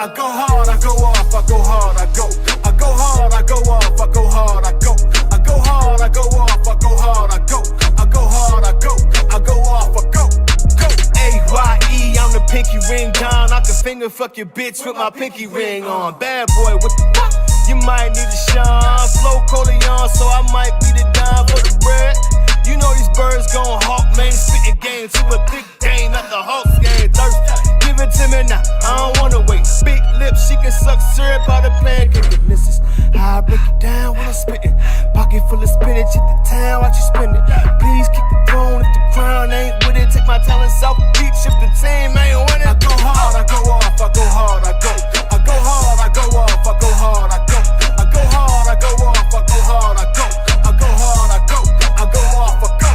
I go hard, I go off, I go hard, I go. I go hard, I go off, I go hard, I go. I go hard, I go off, I go hard, I go. I go hard, I go. I go off, I go. Go. A-Y-E, I'm the pinky ring down. I can finger fuck your bitch with my pinky ring on. Bad boy with the you might need a shine. Slow Coleon, so I might be the dime for the bread. You know these birds gon' hawk, man, spitting game to a big game, not the Hawks game. Thirsty, give it to me now, I don't wanna wait. Big lips, she can suck syrup out of pancake. And this is how I break it down when I'm spitting. Pocket full of spinach, hit the town, watch you spend it. Please keep the throne if the crown ain't with it. Take my talents off the beach if the team ain't winning. I go hard, I go off, I go hard, I go. I go hard, I go off, I go hard, I go. I go hard, I go off, I go hard, I go. I go hard, I go. I go off, I go.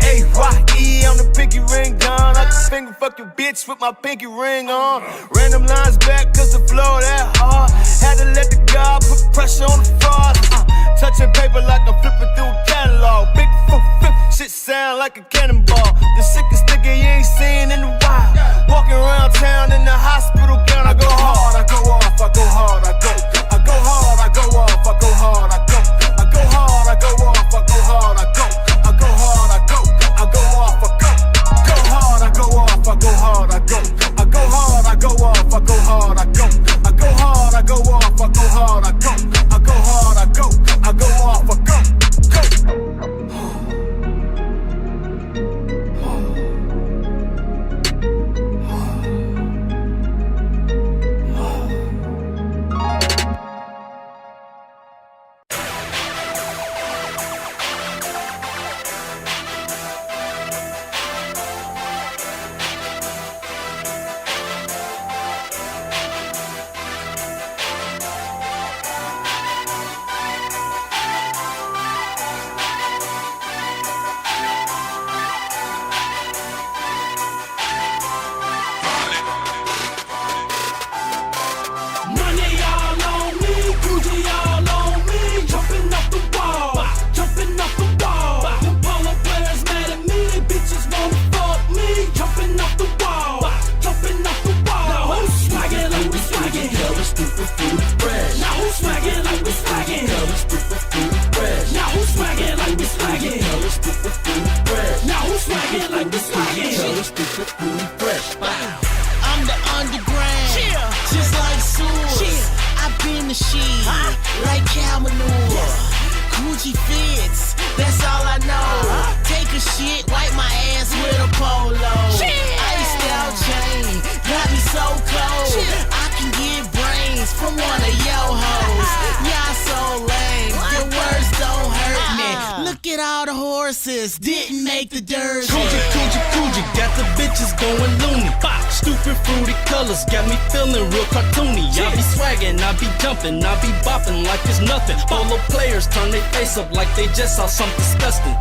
A-Y-E, I'm the pinky ring down. I can finger fuck your bitch with my pinky ring on. Random lines back cause the flow that hard. Had to let the guard put pressure on the fraud. Touching paper like I'm flipping through a catalog. Big flip, shit sound like a cannonball. The sickest nigga you ain't seen in a while. Walking around town in the hospital gown. I go hard, I go off, I go hard, I go. I go hard, I go off, I go hard, I go. I go hard, I go off, I go hard, I go. I go hard, I go. I go off, I go. Go hard, I go off, I go hard, I go. I go hard, I go off, I go hard, I go. I go hard, I go off, I go hard, I go. I go hard, I go. I go off, I go. Go. at all the horses, didn't make the dirt. Coochie, got the bitches going loony. Stupid fruity colors got me feeling real cartoony. I be swaggin', I be jumping, I be bopping like it's nothing. Polo players turn their face up like they just saw something disgusting.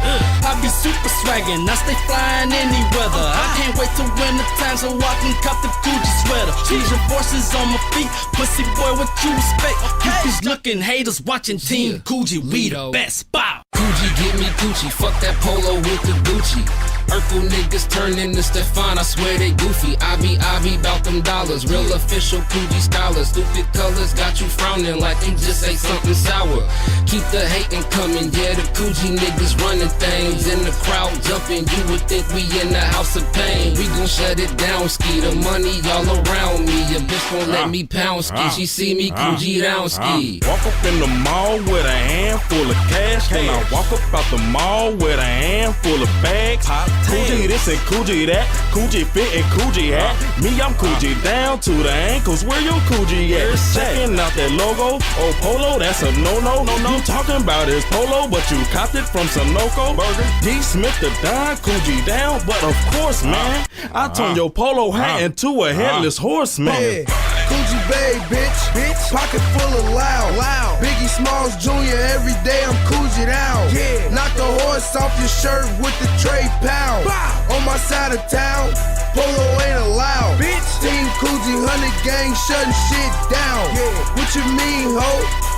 I be super swaggin', I stay flying any weather. I can't wait till winter time so I can cop the Coochie sweater. Fusion forces on my feet, pussy boy, what you expect? Groupies looking, haters watching Team Coochie, we the best. Bow. Coochie, get me Coochie, fuck that polo with the Gucci. Urkel niggas turn into Stefan, I swear they goofy. I be bout them dollars, real official Coochie scholars. Stupid colors got you frowning like they just ate something sour. Keep the hating coming, yeah, the Coochie niggas running things. In the crowd jumping, you would think we in the house of pain. We gon' shut it down, ski, the money all around me. Your bitch won't let me pound ski, she see me Coochie down ski. Walk up in the mall with a handful of cash. Then I walk up out the mall with a handful of bags. Coochie this and Coochie that, Coochie fit and Coochie hat. Me, I'm Coochie down to the ankles. Where your Coochie at? Checking out that logo. Oh, polo, that's a no-no. You talking about his polo, but you copped it from Sunoco. D. Smith the Don, Coochie down, but of course, man, I turn your polo hat into a headless horseman. Yeah. Coochie babe, bitch, pocket full of loud. Biggie Smalls Jr. every day I'm Coochie down. Yeah. Knock the horse off your shirt with the tray pound. On my side of town, polo ain't allowed. Bitch. Team Coochie 100 gang shutting shit down. Yeah. What you mean, ho?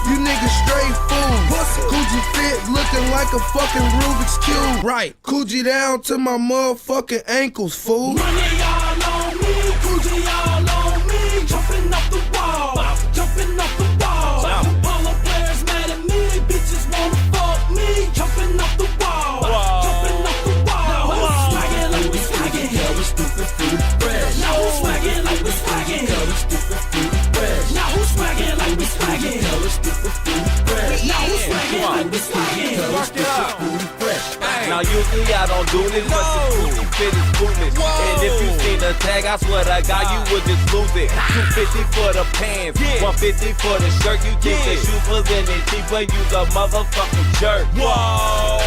You niggas straight fools. Coochie fit looking like a fucking Rubik's Cube. Right. Coochie down to my motherfucking ankles, fool. Money all on me, Coochie all on me. Jumping off the wall, jumping off the wall. Polo players mad at me, bitches wanna fuck me. Jumping off the wall, jumping off the wall. Swaggin' like we swaggin', Hell, we stupid fruity fresh. now who's swaggin' like we swaggin'? Hell, we stupid fruity fresh. Now who's swaggin' like we swaggin'? Hell, we stupid fruity fresh. Now who's swaggin' like we swaggin'? Hell, we stupid fruity fresh. Now usually I don't do this, but the Coochie fit is foolish. And if you seen the tag, I swear to God, you would just lose it. 250 for the pants, 150 for the shirt. You think the shoes was any cheaper, you's a motherfucking jerk. Whoa!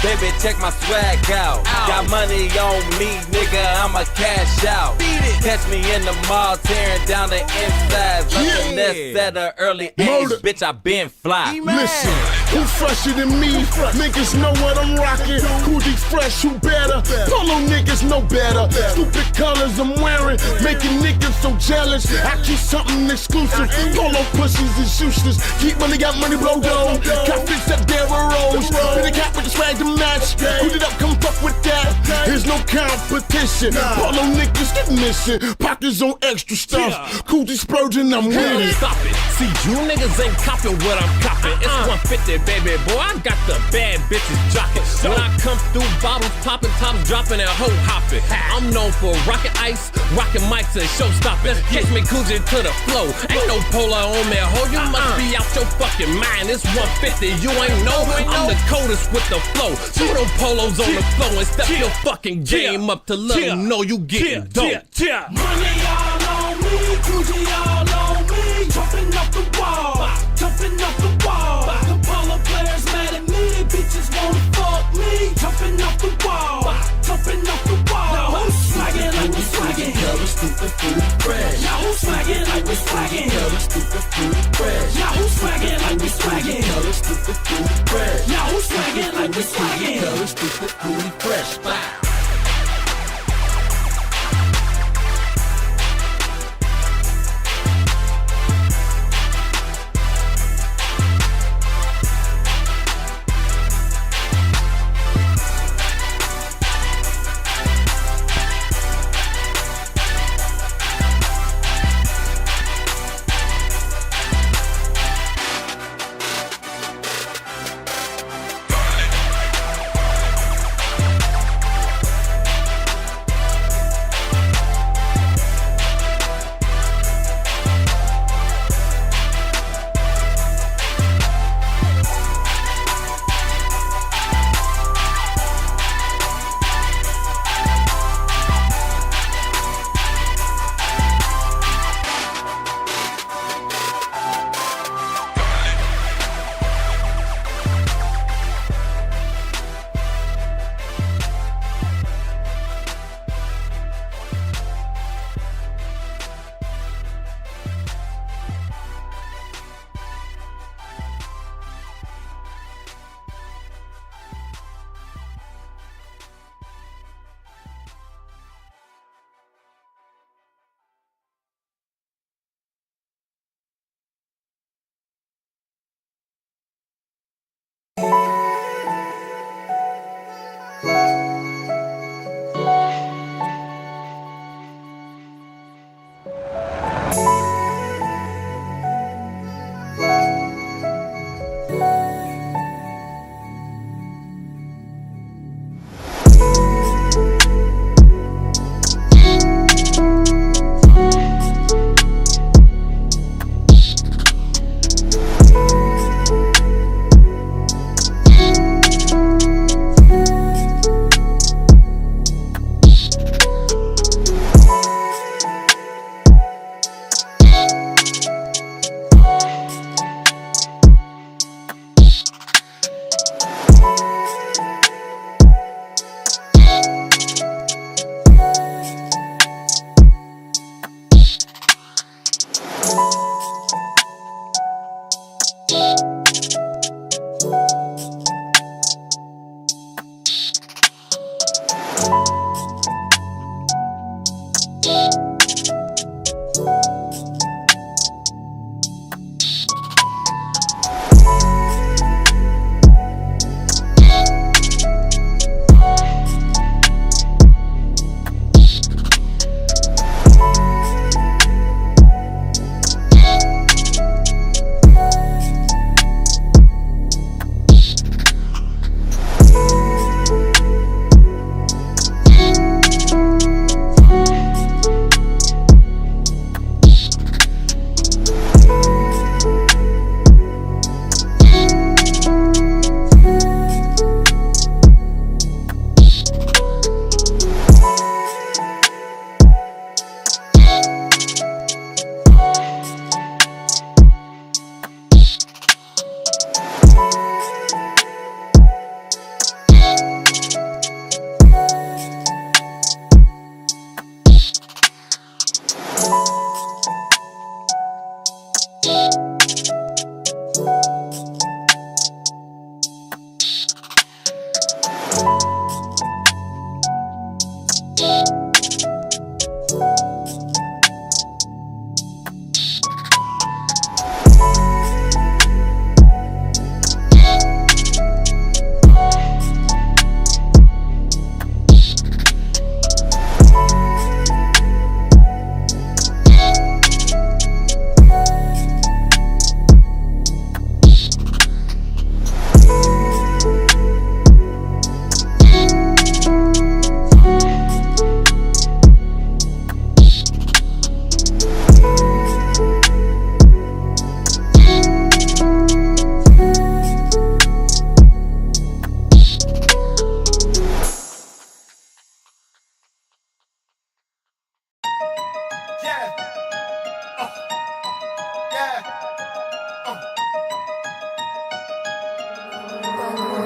Baby, check my swag out. Got money on me, nigga, I'ma cash out. Catch me in the mall, tearing down the insides. I'm the nest at an early age, bitch, I been fly. Listen, who fresher than me? Niggas know what I'm rocking. Coochie fresh, who better? Polo niggas know better. Stupid colors I'm wearing, making niggas so jealous. I keep something exclusive. Polo pussies is useless. Keep money, got money, blow dough. Got fits that Derrick Rose. Been a cat with the swag to match. Put it up, come fuck with that. There's no competition. Polo niggas get missing. Pockets on extra stuff. Coochie splurging, I'm with it. Stop it. See, you niggas ain't copping what I'm copping. It's 150, baby boy. I got the bad bitches jocking. When I come through, bottles popping, tops dropping, and hoe hopping. I'm known for rocking ice, rocking mics, and show stopping. Catch me Coochie to the flow. Ain't no polo on me, ho. You must be out your fucking mind. It's 150. You ain't know. I'm the coldest with the flow. Throw them polos on the floor and step your fucking game up to let them know you getting dope. money all on me, Coochie all on me. Jumping off the wall, jumping off the wall. The polo players mad at me, bitches wanna fuck me. Jumping off the wall, jumping off the wall. Now who's swaggin' like we swaggin'? Hell, we stupid fruity fresh. Now who's swaggin' like we swaggin'? Hell, we stupid fruity fresh. Now who's swaggin' like we swaggin'? Hell, we stupid fruity fresh. Now who's swaggin' like we swaggin'? Hell, we stupid fruity fresh. Bye.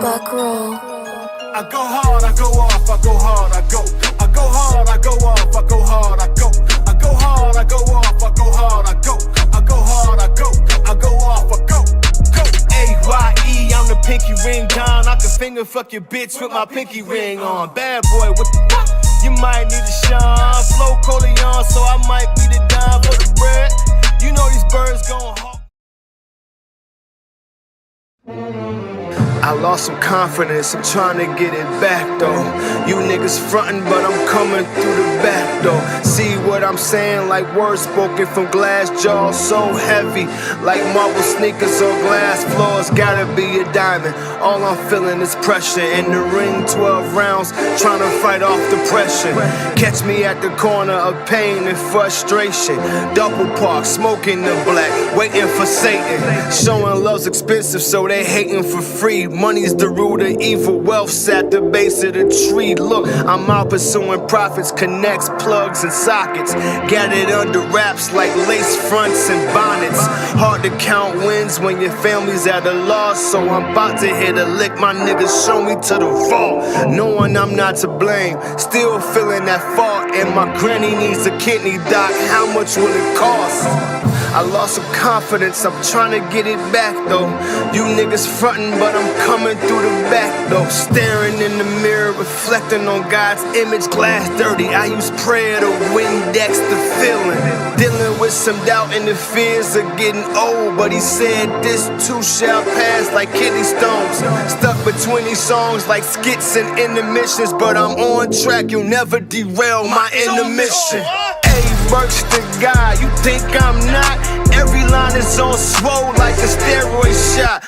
Buck roll. I go hard, I go off, I go hard, I go. I go hard, I go off, I go hard, I go. I go hard, I go off, I go hard, I go. I go hard, I go. I go off, I go. A-Y-E, I'm the pinky ring don. I can finger fuck your bitch with my pinky ring on. Bad boy, what the fuck? You might need a Sean. Flow Coleon, so I might be the dime for the bread. You know these birds gon' hawk. I lost some confidence, I'm trying to get it back though. You niggas frontin', but I'm coming through the back though. See what I'm saying, like words spoken from glass jaws, so heavy, like marble sneakers on glass floors. Gotta be a diamond, all I'm feeling is pressure. In the ring, 12 rounds, trying to fight off depression. Catch me at the corner of pain and frustration. Double park, smoking the black, waiting for Satan. Showing love's expensive, so they hating for free. Money's the root of evil, wealth's at the base of the tree. Look, I'm out pursuing profits, connects, plugs, and sockets. Got it under wraps like lace fronts and bonnets. Hard to count wins when your family's at a loss, so I'm about to hit a lick. My niggas show me to the vault, knowing I'm not to blame. Still feeling that fault, and my granny needs a kidney, doc. How much will it cost? I lost some confidence, I'm trying to get it back though. You niggas frontin', but I'm coming through the back though. Staring in the mirror, reflecting on God's image, glass dirty. I use prayer to Windex the feeling. Dealing with some doubt and the fears of getting old, but he said this too shall pass like kidney stones. Stuck between these songs like skits and intermissions, but I'm on track, you'll never derail my intermission. Works to God, you think I'm not? Every line is on swole like a steroid shot.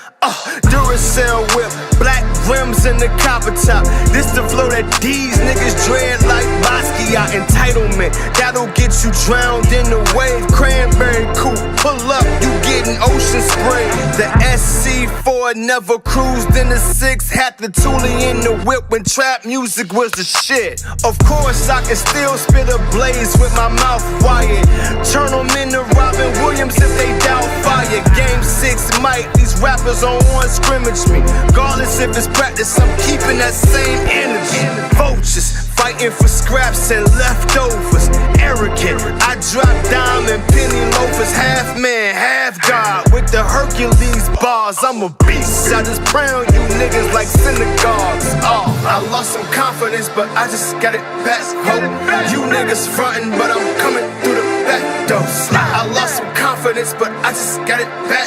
Duracell whip, black rims and the copper top. This the flow that these niggas dread like Basquiat. Entitlement, that'll get you drowned in the wave. Cranberry coupe, pull up, you getting ocean spray. The SC4 never cruised in the 6. Had the toolie in the whip when trap music was the shit. Of course I can still spit a blaze with my mouth wired. Turn them into Robin Williams if they doubt fire. Game 6 might, these rappers on one scrimmage me. Regardless if it's practice, I'm keeping that same energy. Vultures fighting for scraps and leftovers. Arrogant, I drop diamond penny loafers. Half man, half God. With the Hercules bars, I'm a beast. I just pray on you niggas like synagogues. I lost some confidence, but I just got it back. You niggas frontin', but I'm coming through the back door. I lost some confidence, but I just got it back.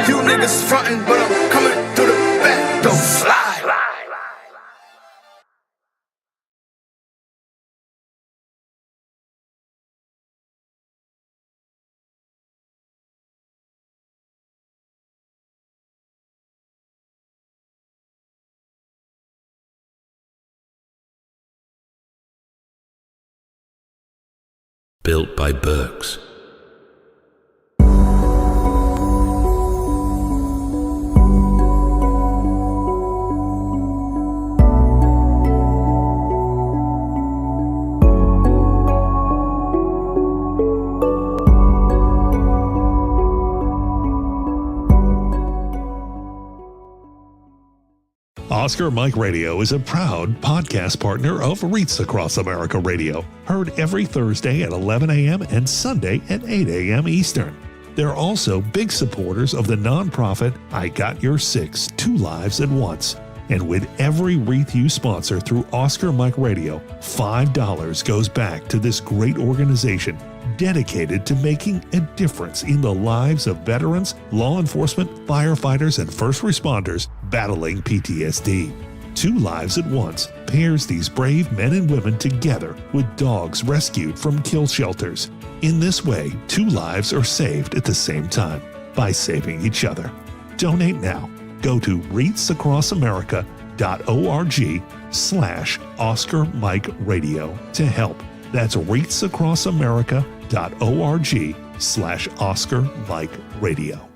You niggas frontin', but I'm coming through the back door. Slide. Built by Burks. Oscar Mike Radio is a proud podcast partner of Wreaths Across America Radio, heard every Thursday at 11 a.m. and Sunday at 8 a.m. Eastern. They're also big supporters of the nonprofit I Got Your Six, 2 Lives at Once. And with every Wreath you sponsor through Oscar Mike Radio, $5 goes back to this great organization dedicated to making a difference in the lives of veterans, law enforcement, firefighters, and first responders battling PTSD. 2 Lives at Once pairs these brave men and women together with dogs rescued from kill shelters. In this way, 2 lives are saved at the same time by saving each other. Donate now. Go to wreathsacrossamerica.org/Oscar Mike Radio to help. That's wreathsacrossamerica.org/Oscar Mike Radio.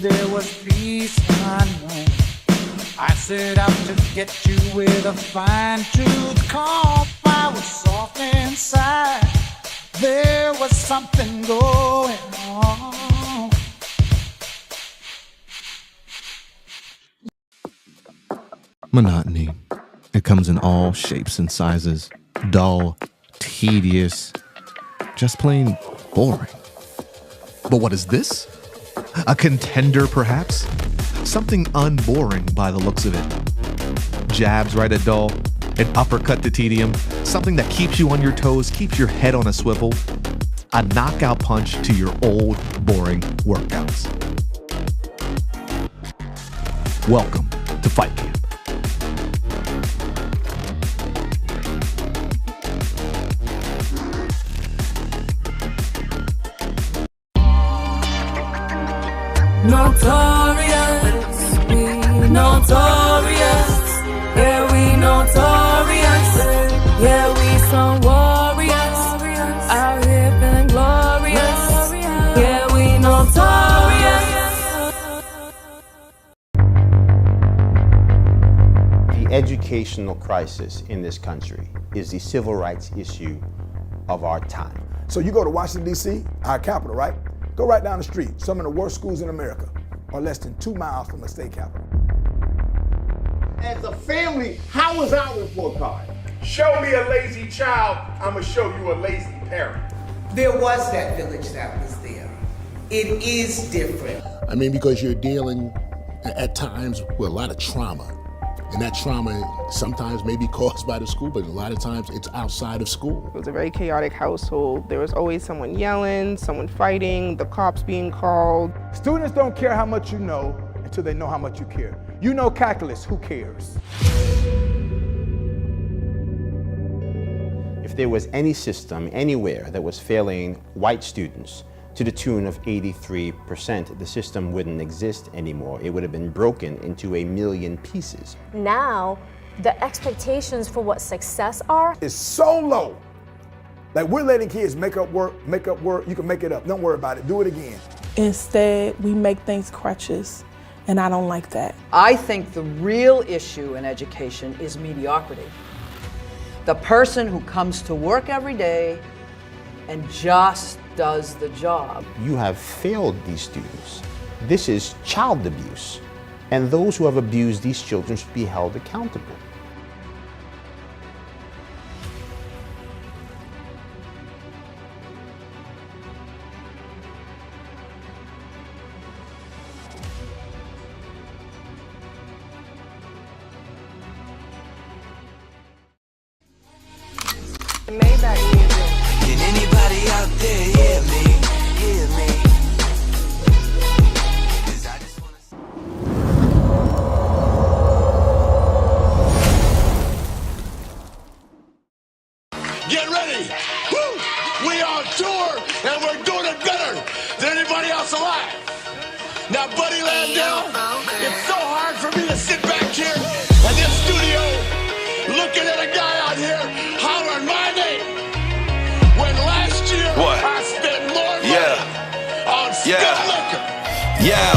there was peace unknown. I set out to get you with a fine-tooth comb. I was soft inside. There was something going on. Monotony. It comes in all shapes and sizes. Dull, tedious, just plain boring. But what is this? A contender, perhaps? Something unboring by the looks of it. Jabs right at dull, an uppercut to tedium, something that keeps you on your toes, keeps your head on a swivel, a knockout punch to your old, boring workouts. Welcome to Fight Camp. Notorious, we notorious, yeah we notorious, yeah we some warriors, out here feeling glorious, yeah we notorious. The educational crisis in this country is the civil rights issue of our time. So you go to Washington, D.C., our capital, right? Go right down the street. Some of the worst schools in America are less than 2 miles from the state capital. As a family, how is our report card? Show me a lazy child, I'ma show you a lazy parent. There was that village that was there. It is different. I mean, because you're dealing at times with a lot of trauma. And that trauma sometimes may be caused by the school, but a lot of times it's outside of school. It was a very chaotic household. There was always someone yelling, someone fighting, the cops being called. Students don't care how much you know until they know how much you care. You know calculus, who cares? If there was any system anywhere that was failing white students to the tune of 83%, the system wouldn't exist anymore. It would have been broken into a million pieces. Now, the expectations for what success are is so low. Like we're letting kids make up work, you can make it up, don't worry about it, do it again. Instead, we make things crutches, and I don't like that. I think the real issue in education is mediocrity. The person who comes to work every day and just does the job. You have failed these students. This is child abuse. And those who have abused these children should be held accountable. Can anybody out there hear me? Hear me? Get ready! Woo! We are on tour, and we're doing it better than anybody else alive. Now, Buddy Landell, it's so hard for me to sit back here in this studio looking at a guy out here hollering my name when last year I spent more money on Spilt liquor. Yeah,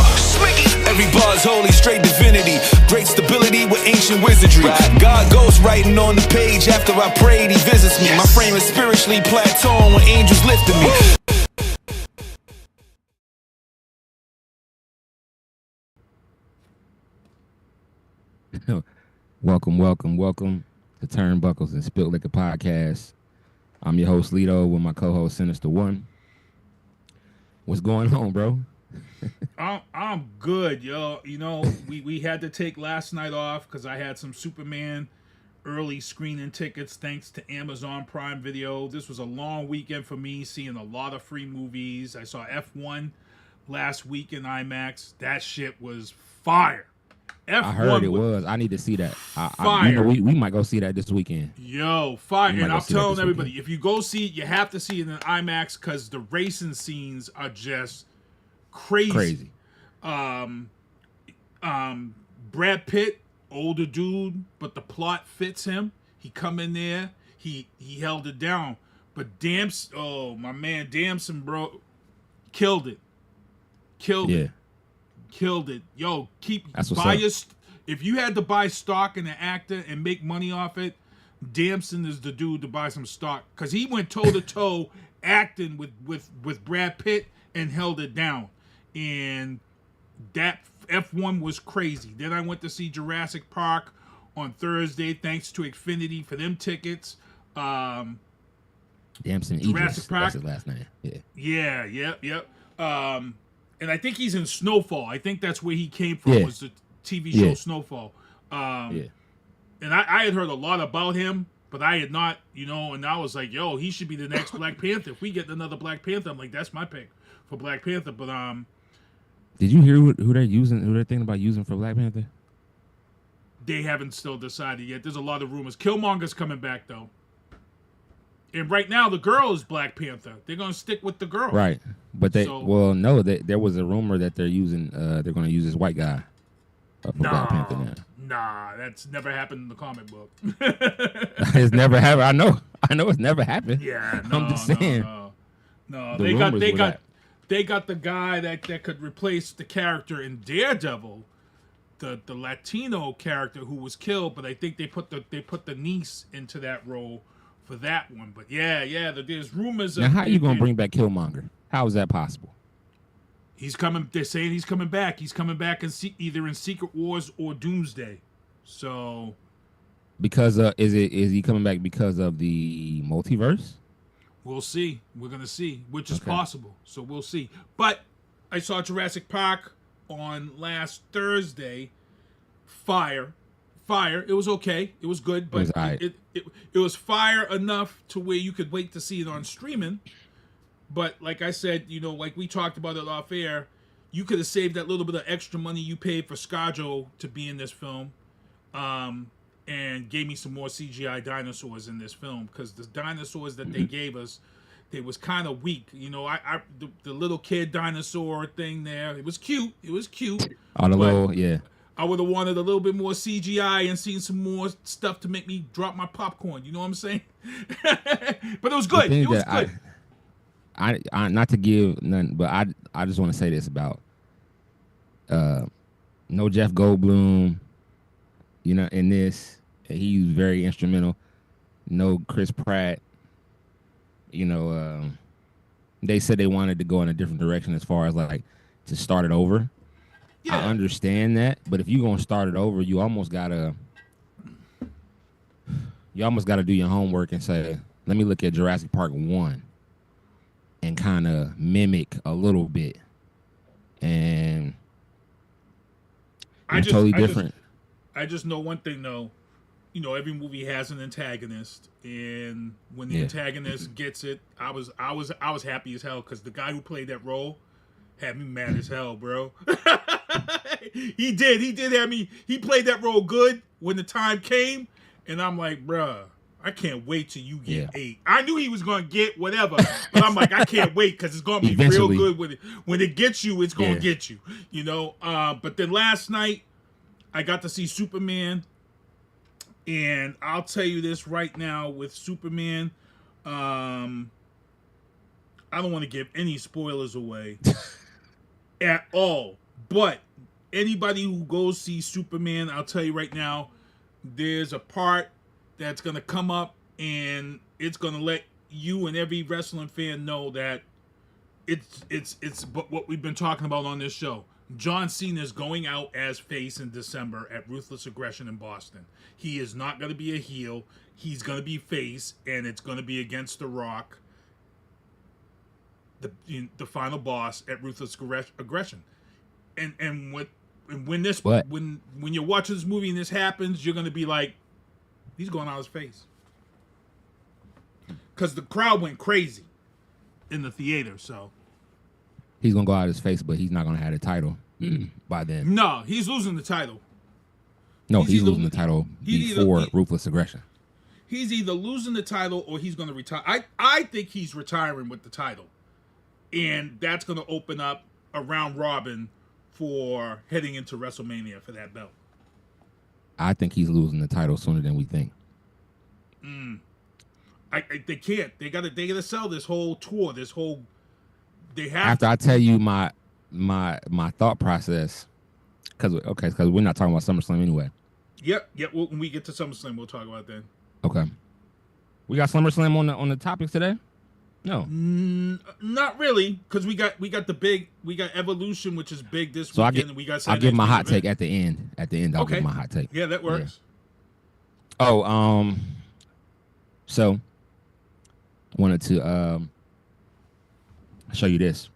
every bar's holy, straight divinity. Great stability with ancient wizardry. God goes writing on the page after I prayed, he visits me. My frame is spiritually plateauing when angels lifted me. Welcome to Turnbuckles and Spilt Liquor Podcast. I'm your host Lito with my co-host Sinista1. What's going on, bro? I'm good, yo. You know, we had to take last night off because I had some Superman early screening tickets thanks to Amazon Prime Video. This was a long weekend for me, seeing a lot of free movies. I saw F1 last week in IMAX. That shit was fire. F1 I heard it was. I need to see that. Fire. You know, we might go see that this weekend. Yo, fire. And I'm telling everybody, weekend. if you go see it, you have to see it in IMAX because the racing scenes are just crazy. Brad Pitt, older dude, but the plot fits him. He come in there, he held it down. But my man Damson, bro, killed it. Killed it. Yo, That's what's up. If you had to buy stock in an actor and make money off it, Damson is the dude to buy some stock, because he went toe to toe acting with Brad Pitt and held it down, and that F1 was crazy. Then I went to see Jurassic Park on Thursday, thanks to Xfinity for them tickets. Damson Jurassic Idris, Park. that's his last name. Yeah. Yep. And I think he's in Snowfall. I think that's where he came from, was the TV show Snowfall. And I had heard a lot about him, but I had not, and I was like, yo, he should be the next Black Panther. If we get another Black Panther, I'm like, that's my pick for Black Panther. But did you hear who they're thinking about using for Black Panther? They haven't still decided yet. There's a lot of rumors. Killmonger's coming back, though. And right now, the girl is Black Panther. They're going to stick with the girl. Right. But there was a rumor that they're going to use this white guy for Black Panther now. Nah, that's never happened in the comic book. It's never happened. I know it's never happened. Yeah, I'm just saying. No, The they got the guy that could replace the character in Daredevil, the Latino character who was killed, but I think they put the niece into that role for that one. But there's rumors. Now, how are you gonna bring back Killmonger? How is that possible? He's coming. They're saying he's coming back. He's coming back either in Secret Wars or Doomsday. So, Because is he coming back because of the multiverse? We'll see. We're gonna see, which is possible. So we'll see. But I saw Jurassic Park on last Thursday. Fire. It was okay. It was good, but it was fire enough to where you could wait to see it on streaming. But like I said, like we talked about it off air, you could have saved that little bit of extra money you paid for ScarJo to be in this film, and gave me some more CGI dinosaurs in this film, because the dinosaurs that they gave us, they was kind of weak. The little kid dinosaur thing there, it was cute. I would have wanted a little bit more CGI and seen some more stuff to make me drop my popcorn. You know what I'm saying? But it was good. It was good. I not to give none, but I just want to say this about no Jeff Goldblum, in this. He was very instrumental. No Chris Pratt. They said they wanted to go in a different direction as far as like to start it over. Yeah. I understand that, but if you're gonna start it over, you almost gotta do your homework and say, let me look at Jurassic Park 1 and kind of mimic a little bit, and it's totally different. I just know one thing though, every movie has an antagonist, and when the antagonist gets it, I was happy as hell, because the guy who played that role had me mad as hell, bro. He did have me. He played that role good when the time came, and I'm like, bruh, I can't wait till you get 8. I knew he was gonna get whatever, but I'm like, I can't wait, because it's gonna be real good with it. When it gets you, it's gonna get you. But then last night, I got to see Superman, and I'll tell you this right now with Superman, I don't want to give any spoilers away at all, but anybody who goes see Superman, I'll tell you right now, there's a part that's going to come up, and it's going to let you and every wrestling fan know that it's what we've been talking about on this show. John Cena is going out as face in December at Ruthless Aggression in Boston. He is not going to be a heel. He's going to be face, and it's going to be against The Rock, the final boss at Ruthless Aggression. And when you're watching this movie and this happens, you're going to be like, he's going out his face. Because the crowd went crazy in the theater, so. He's going to go out his face, but he's not going to have the title by then. No, he's losing the title. No, he's losing the title before Ruthless Aggression. He's either losing the title or he's going to retire. I think he's retiring with the title. And that's going to open up a round robin for heading into WrestleMania for that belt. I think he's losing the title sooner than we think. They can't. They gotta sell this whole tour. They have After I tell you my my thought process, because we're not talking about SummerSlam anyway. Yep. When we get to SummerSlam, we'll talk about that. Okay. We got SummerSlam on the topics today. No, not really, because we got Evolution, which is big this so weekend. And we got I'll give my hot take at the end. At the end, I'll give my hot take. Yeah, that works. Yeah. Oh, so wanted to show you this.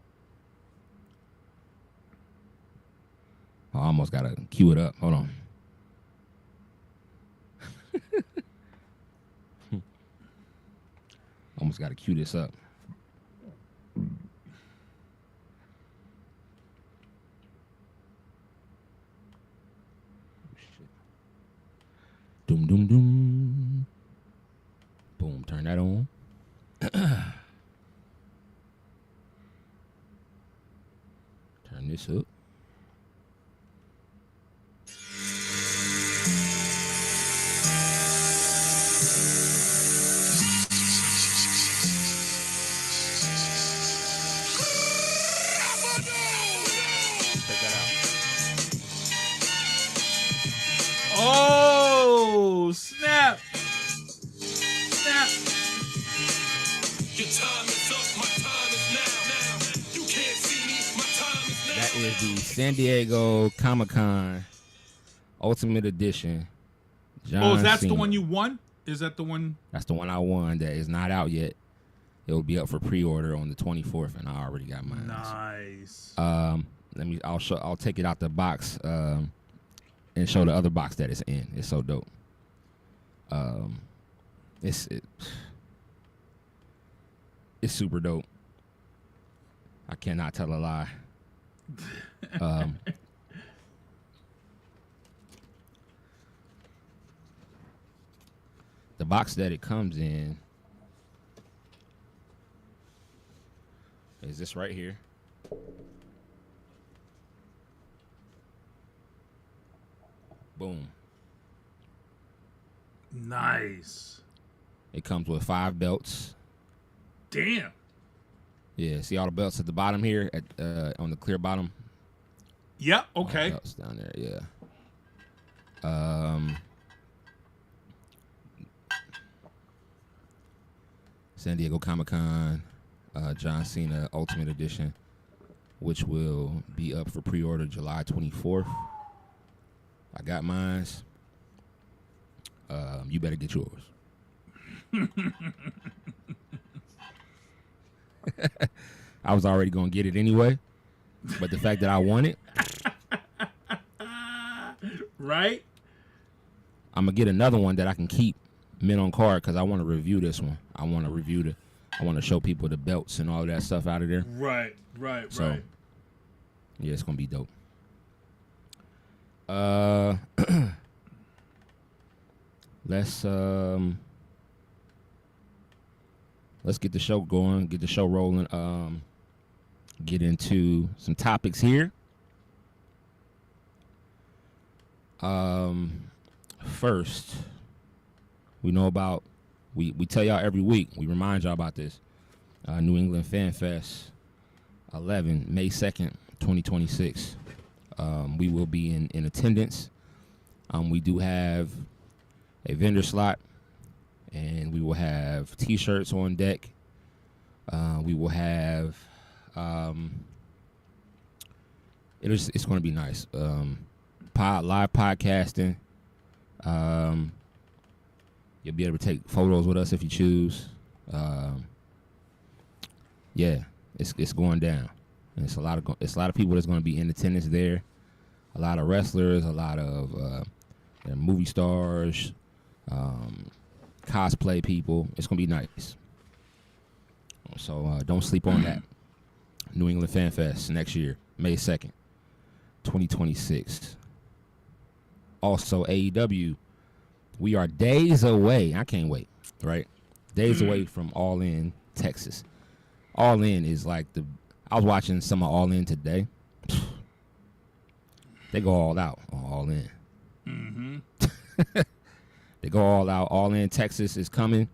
I almost gotta cue it up. Hold on. Almost gotta cue this up. Doom, doom, doom. Boom, turn that on. Turn this up. Oh, snap. Snap. Your time is up, my time is now. You can't see me, my time is now. That is the San Diego Comic-Con Ultimate Edition. John That's Cena. the one you won? Is that the one? That's the one I won that is not out yet. It will be up for pre-order on the 24th, and I already got mine. Nice. I'll take it out the box and show the other box that it's in. It's so dope. It's super dope. I cannot tell a lie. The box that it comes in is this right here. Boom. Nice. It comes with 5 belts. Damn. Yeah, see all the belts at the bottom here at on the clear bottom? Yeah, okay. All the belts down there, yeah. San Diego Comic-Con, John Cena Ultimate Edition, which will be up for pre-order July 24th. I got mines. You better get yours. I was already going to get it anyway, but the fact that I want it. Right? I'm going to get another one that I can keep mint on card because I want to review this one. I want to show people the belts and all that stuff out of there. Right. So, yeah, it's going to be dope. Let's get the show going, get the show rolling. Get into some topics here. First, we know about we tell y'all every week. We remind y'all about this. New England Fanfest 11 May 2nd, 2026. We will be in attendance. We do have a vendor slot, and we will have T-shirts on deck. We will have it's going to be nice. Live podcasting. You'll be able to take photos with us if you choose. Yeah, it's going down. And it's a lot of people that's going to be in attendance there. A lot of wrestlers, a lot of movie stars, cosplay people. It's going to be nice. So don't sleep on that. New England Fan Fest next year, May 2nd, 2026. Also, AEW, we are days away. I can't wait, right? Days away from All In, Texas. All In is like I was watching some of All In today. They go all out on All In. Mm-hmm. They go all out. All In Texas is coming.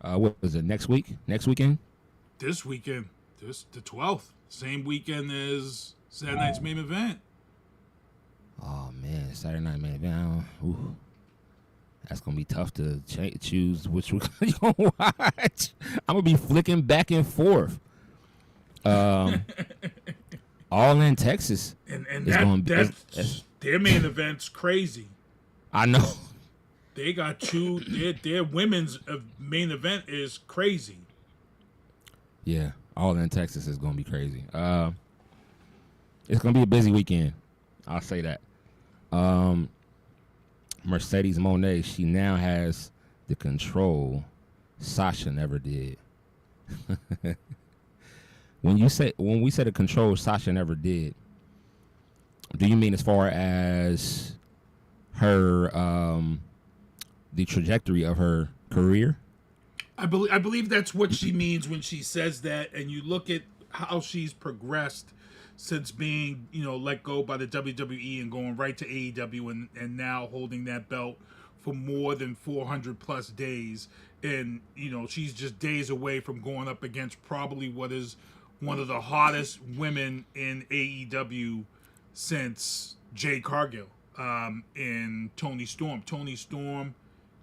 What was it, next week? Next weekend? This weekend. The 12th. Same weekend as Saturday night's main event. Oh man, Saturday night main event. Ooh. That's gonna be tough to choose which we're gonna watch. I'm gonna be flicking back and forth. All in Texas. And that's their main event's crazy. I know. They got two. Their women's main event is crazy. Yeah, all in Texas is gonna be crazy. It's gonna be a busy weekend. I'll say that. Mercedes Mone, she now has the control Sasha never did. When we say the control Sasha never did, do you mean as far as her the trajectory of her career? I believe that's what she means when she says that, and you look at how she's progressed since being, let go by the WWE and going right to AEW and now holding that belt for more than 400 plus days. And, she's just days away from going up against probably what is one of the hottest women in AEW since Jade Cargill, in Toni Storm. Toni Storm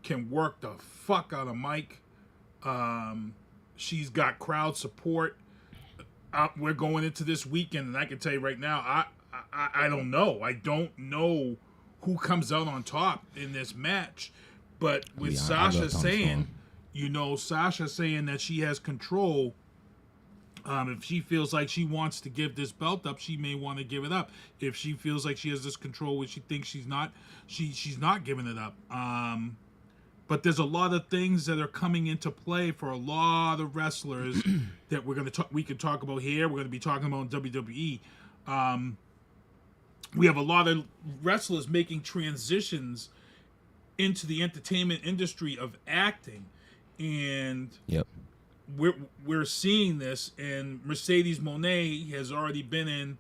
can work the fuck out of Mike. She's got crowd support. We're going into this weekend, and I can tell you right now, I don't know. I don't know who comes out on top in this match. But with Sasha saying, Sasha saying that she has control, if she feels like she wants to give this belt up, she may want to give it up. If she feels like she has this control where she thinks she's not giving it up. But there's a lot of things that are coming into play for a lot of wrestlers that we can talk about here. We're going to be talking about in WWE. We have a lot of wrestlers making transitions into the entertainment industry of acting, and we're seeing this. And Mercedes Mone has already been in,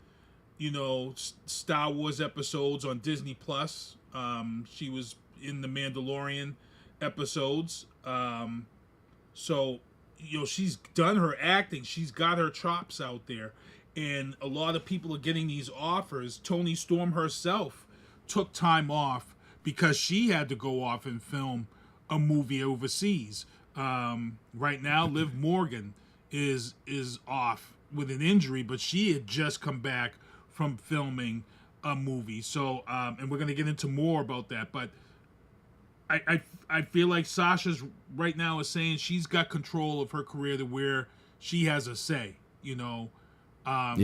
Star Wars episodes on Disney Plus. She was in the Mandalorian episodes. So she's done her acting. She's got her chops out there, and a lot of people are getting these offers. Toni Storm herself took time off because she had to go off and film a movie overseas. Right now, Liv Morgan is off with an injury, but she had just come back from filming a movie. So and we're going to get into more about that, but I feel like Sasha's right now is saying she's got control of her career to where she has a say. You have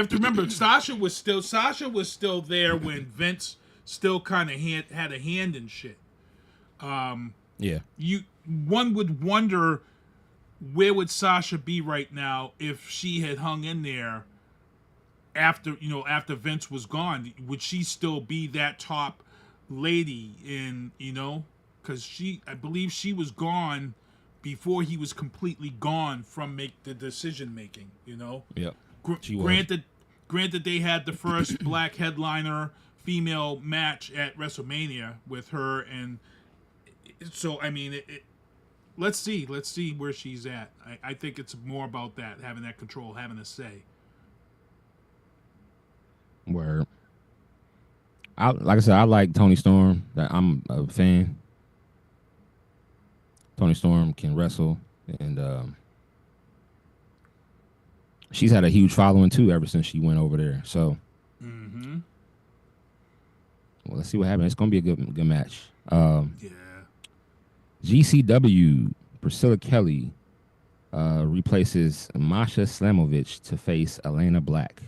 to remember Sasha was still there when Vince still kind of had a hand in shit. One would wonder where would Sasha be right now if she had hung in there after Vince was gone. Would she still be that top lady in, because I believe she was gone before he was completely gone from the decision making, Granted they had the first black headliner female match at WrestleMania with her, and so let's see where she's at. I think it's more about that, having that control, having a say. Word. Like I said, I like Toni Storm. I'm a fan. Toni Storm can wrestle, and she's had a huge following too ever since she went over there. So, well, let's see what happens. It's gonna be a good match. GCW Priscilla Kelly replaces Masha Slamovich to face Elayna Black.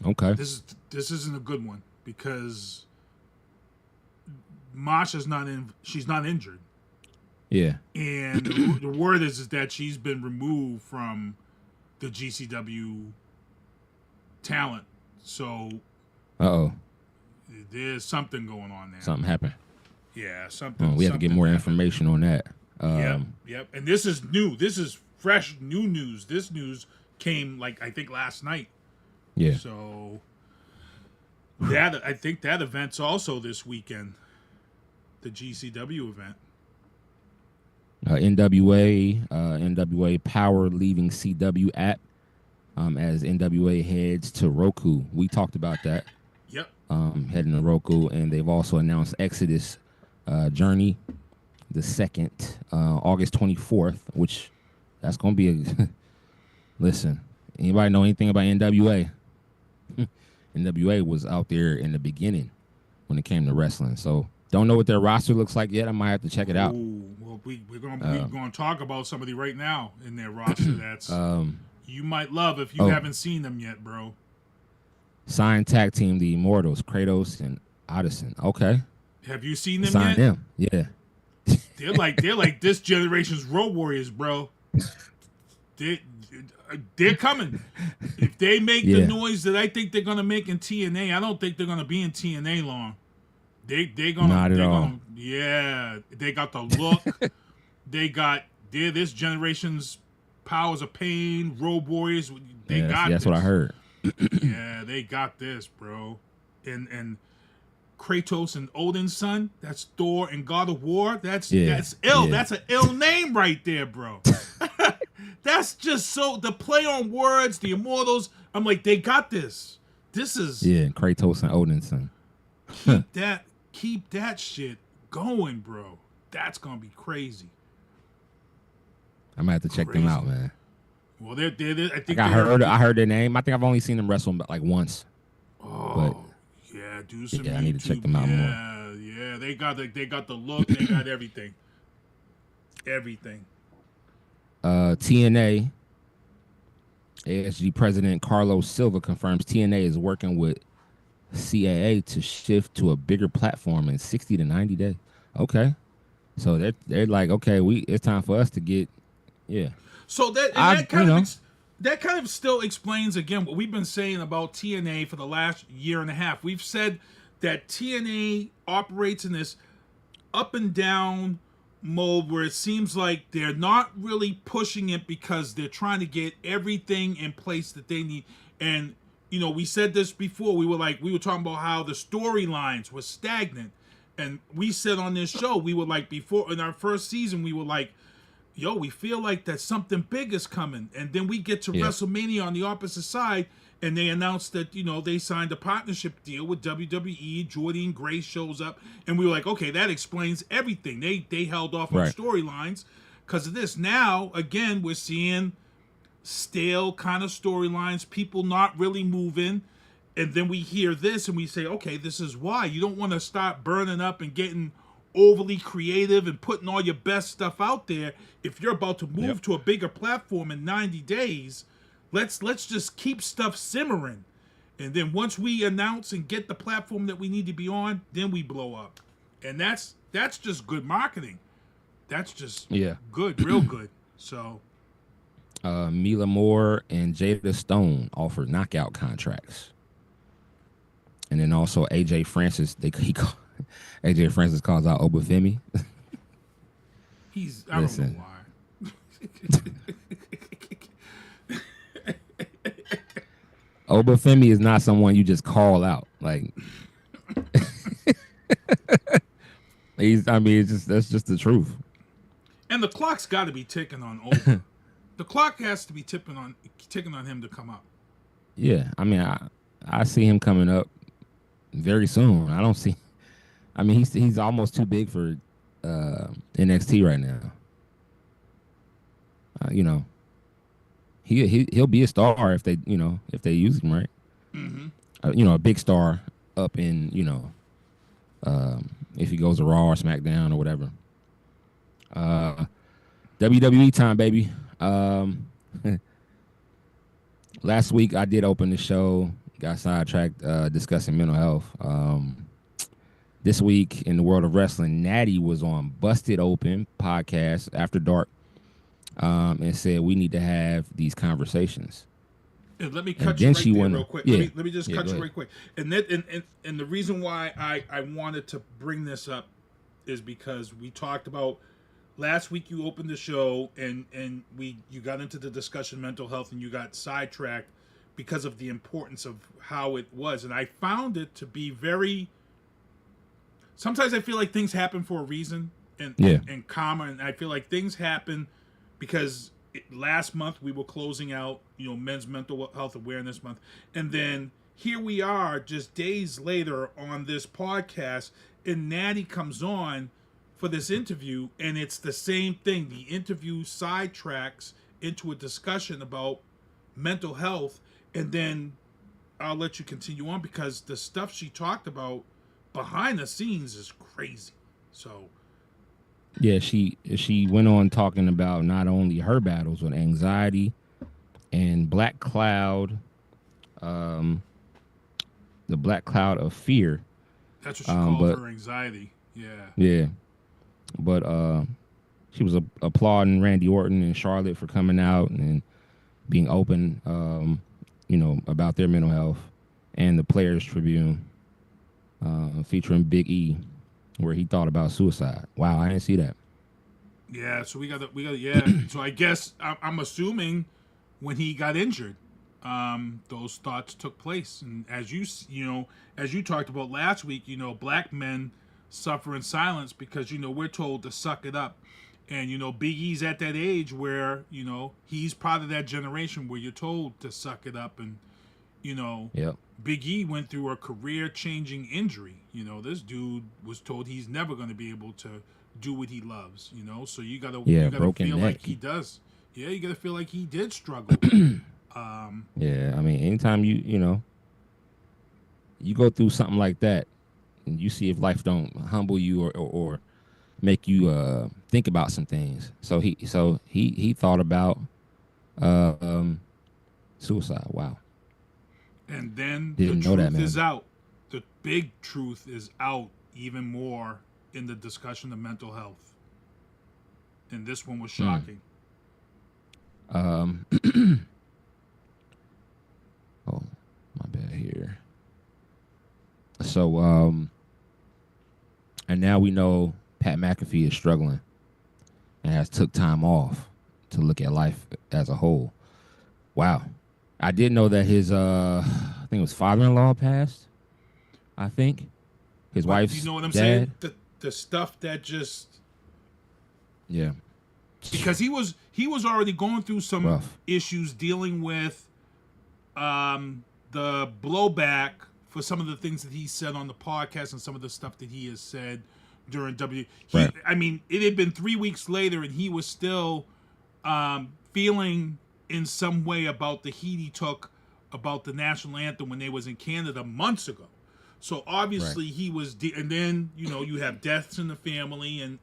Okay, this isn't a good one because Masha's she's not injured. Yeah. And the word is that she's been removed from the GCW talent. So there's something going on there. Something happened. Yeah, something. We have to get more information on that. Yep. And this is new. This is fresh, new news. This news came I think last night. Yeah. So I think that event's also this weekend. The GCW event. NWA Powerrr leaving CW app. as NWA heads to ROKU. We talked about that. Yep. Heading to ROKU, and they've also announced Exodus Journey, the 2nd, August 24th, which that's gonna be a. Listen, anybody know anything about NWA? NWA was out there in the beginning when it came to wrestling, so don't know what their roster looks like yet. I might have to check it out. Ooh, well, we're gonna talk about somebody right now in their roster that's you might love if you haven't seen them yet, bro. Signed tag team, the Immortals, Kratos and Odinson. Okay. Have you seen them Signed yet? them. Yeah. They're like this generation's Road Warriors, bro. They're coming. If they make the noise that I think they're gonna make in TNA, I don't think they're gonna be in TNA long. They're gonna not at all. Yeah, they got the look. they're this generation's Powers of Pain, Road Warriors. That's what I heard. Yeah, they got this, bro. And Kratos and Odinson, that's Thor and God of War. That's ill. Yeah. That's an ill name right there, bro. That's just so the play on words, the Immortals. I'm like, they got this. This is Kratos and Odinson. Keep that shit going, bro. That's gonna be crazy. I might have to check them out, man. Well, they're I think I heard their name. I think I've only seen them wrestle like once. Oh, but yeah, do some. I need to check them out more. Yeah, they got the look. They got everything. Everything. TNA ASG President Carlos Silva confirms TNA is working with CAA to shift to a bigger platform in 60 to 90 days. Okay, so they're like, okay, it's time for us to get, So that kind of still explains again what we've been saying about TNA for the last year and a half. We've said that TNA operates in this up and down mode where it seems like they're not really pushing it because they're trying to get everything in place that they need. And we said this before. We were talking about how the storylines were stagnant, and we said on this show, we were like, before in our first season, we were like, yo, we feel like that something big is coming. And then we get to WrestleMania on the opposite side, and they announced that, they signed a partnership deal with WWE. Jordan Grace shows up, and we were like, okay, that explains everything. They held off on storylines because of this. Now, again, we're seeing stale kind of storylines, people not really moving. And then we hear this, and we say, okay, this is why. You don't want to start burning up and getting overly creative and putting all your best stuff out there. If you're about to move to a bigger platform in 90 days, let's just keep stuff simmering. And then once we announce and get the platform that we need to be on, then we blow up. And that's just good marketing. That's just good, real good. So Mila Moore and Jada Stone offered knockout contracts. And then also AJ Francis, AJ Francis calls out Obafemi. I don't know why. Obafemi is not someone you just call out. Like, that's just the truth. And the clock's got to be ticking on Oba. The clock has to be ticking on him to come up. Yeah, I see him coming up very soon. He's almost too big for NXT right now. He'll be a star if they use him right. Mm-hmm. A big star up in if he goes to Raw or SmackDown or whatever. WWE time, baby. Last week I did open the show. Got sidetracked discussing mental health. This week in the world of wrestling, Natty was on Busted Open podcast after dark, and said we need to have these conversations. And let me cut you right there real quick. Let me just cut you right quick. And the reason why I wanted to bring this up is because we talked about last week. You opened the show and you got into the discussion mental health, and you got sidetracked because of the importance of how it was. And I found it to be very. Sometimes I feel like things happen for a reason, and karma, and I feel like things happen because last month we were closing out, Men's Mental Health Awareness Month, and then here we are just days later on this podcast, and Natty comes on for this interview, and it's the same thing. The interview sidetracks into a discussion about mental health, and then I'll let you continue on because the stuff she talked about behind the scenes is crazy. So yeah, she went on talking about not only her battles with anxiety and black cloud, the black cloud of fear. That's what she called her anxiety. Yeah. But she was applauding Randy Orton and Charlotte for coming out and being open, about their mental health, and the Players Tribune featuring Big E, where he thought about suicide. Wow, I didn't see that. Yeah, so we got So I guess I'm assuming when he got injured, those thoughts took place, and as you talked about last week, black men suffer in silence because we're told to suck it up, and Big E's at that age where he's part of that generation where you're told to suck it up, and Yep. Big E went through a career-changing injury. This dude was told he's never going to be able to do what he loves. So you gotta feel neck. like he does. Yeah, you gotta feel like he did struggle. Yeah, I mean, anytime you go through something like that, and you see if life don't humble you or make you think about some things. So he thought about suicide. Wow. And then Didn't the know that, truth man. is out. The big truth is out even more in the discussion of mental health. And this one was shocking. Oh, my bad here. So, and now we know Pat McAfee is struggling and has took time off to look at life as a whole. Wow. I did know that his, I think it was father-in-law passed. I think his wife's You know what I'm dad. saying? The stuff that just Yeah. because he was already going through some Rough. issues dealing with the blowback for some of the things that he said on the podcast and some of the stuff that he has said during Right. I mean, it had been 3 weeks later and he was still feeling in some way about the heat he took about the national anthem when they was in Canada months ago. So obviously he was, and then you have deaths in the family, and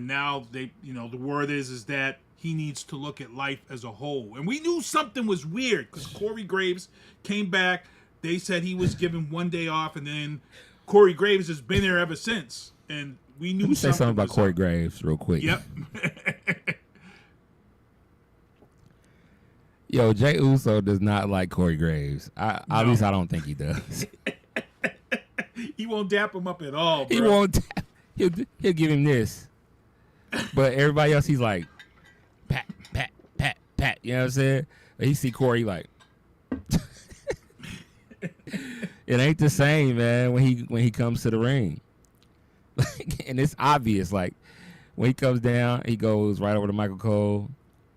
now they, the word is that he needs to look at life as a whole. And we knew something was weird because Corey Graves came back. They said he was given 1 day off, and then Corey Graves has been there ever since. And we knew Let me say something about was Corey up. Graves real quick. Yep. Yo, Jay Uso does not like Corey Graves. At least I don't think he does. He won't dap him up at all, bro. He won't. He'll give him this, but everybody else, he's like, pat, pat, pat, pat. You know what I'm saying? But he see Corey like, it ain't the same, man. When he comes to the ring, and it's obvious. Like when he comes down, he goes right over to Michael Cole,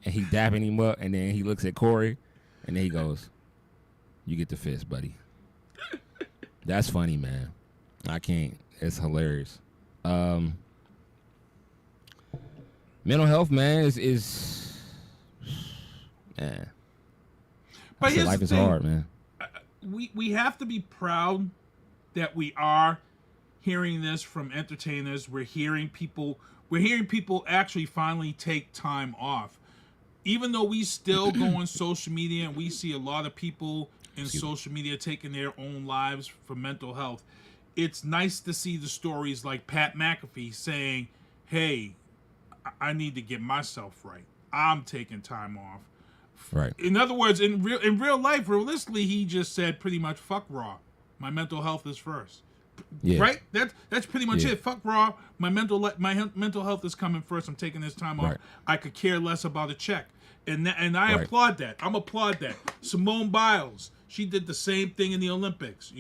and he dapping him up, and then he looks at Corey, and then he goes, "You get the fist, buddy." That's funny, man. I can't. It's hilarious. Mental health, man, is man. But here's life the is thing. hard, man. We have to be proud that we are hearing this from entertainers. We're hearing people actually finally take time off. Even though we still go on social media and we see a lot of people in social media taking their own lives for mental health, it's nice to see the stories like Pat McAfee saying, "Hey, I need to get myself right. I'm taking time off." Right. In other words, in real life, realistically, he just said pretty much, "Fuck Raw. My mental health is first." Yeah. Right? That's pretty much Yeah. it. Fuck Raw. My mental health is coming first. I'm taking this time off. Right. I could care less about a check. And I Right. applaud that. Applaud that. Simone Biles, she did the same thing in the Olympics.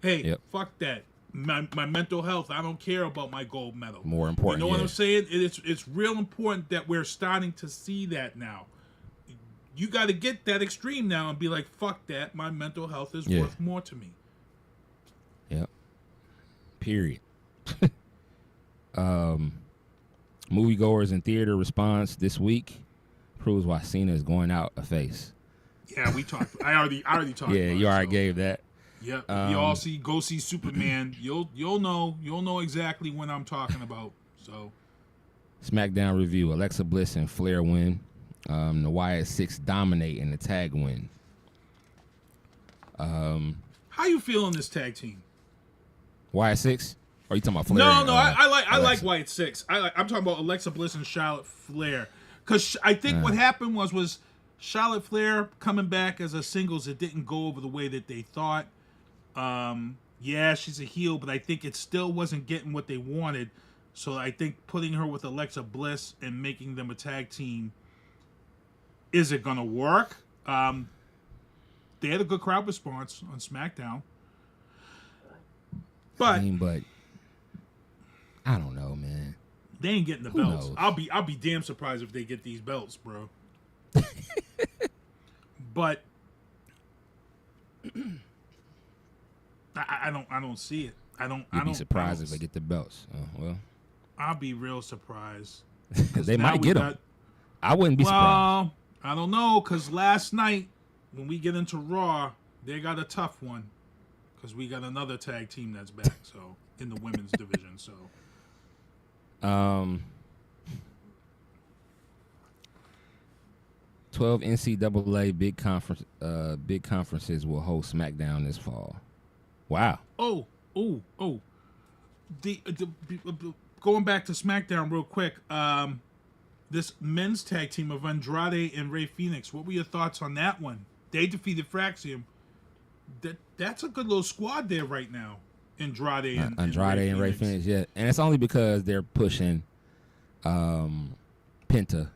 Hey, Yep. fuck that. my mental health. I don't care about my gold medal. More important. You know what yeah. I'm saying? It's real important that we're starting to see that now. You got to get that extreme now and be like, fuck that. My mental health is worth more to me. Yep. Period. Moviegoers and theater response this week proves why Cena is going out a face. Yeah, we talked. I already talked. Yeah, about you it, already so. gave that. Yep. If you all go see Superman, you'll know exactly what I'm talking about. So. SmackDown review: Alexa Bliss and Flair win. The Wyatt Six dominate in the tag win. How you feeling this tag team? Wyatt Six? Or are you talking about Flair? No, I like Wyatt Six. I'm talking about Alexa Bliss and Charlotte Flair. Because I think what happened was Charlotte Flair coming back as a singles. It didn't go over the way that they thought. Yeah, she's a heel, but I think it still wasn't getting what they wanted. So I think putting her with Alexa Bliss and making them a tag team, is it going to work? They had a good crowd response on SmackDown. But I don't know, man. They ain't getting the belts. Knows? I'll be damn surprised if they get these belts, bro. But I don't see it. You'd be surprised if they get the belts. Oh, well, I'll be real surprised. They might get them. I wouldn't be surprised. I don't know, because last night when we get into Raw, they got a tough one. Because we got another tag team that's back, so in the women's division. So, 12 NCAA big conferences will host SmackDown this fall. Wow. Oh. The going back to SmackDown real quick. This men's tag team of Andrade and Rey Fenix. What were your thoughts on that one? They defeated Fraxium. That's a good little squad there right now. Andrade and Rey Fenix, yeah. And it's only because they're pushing Penta.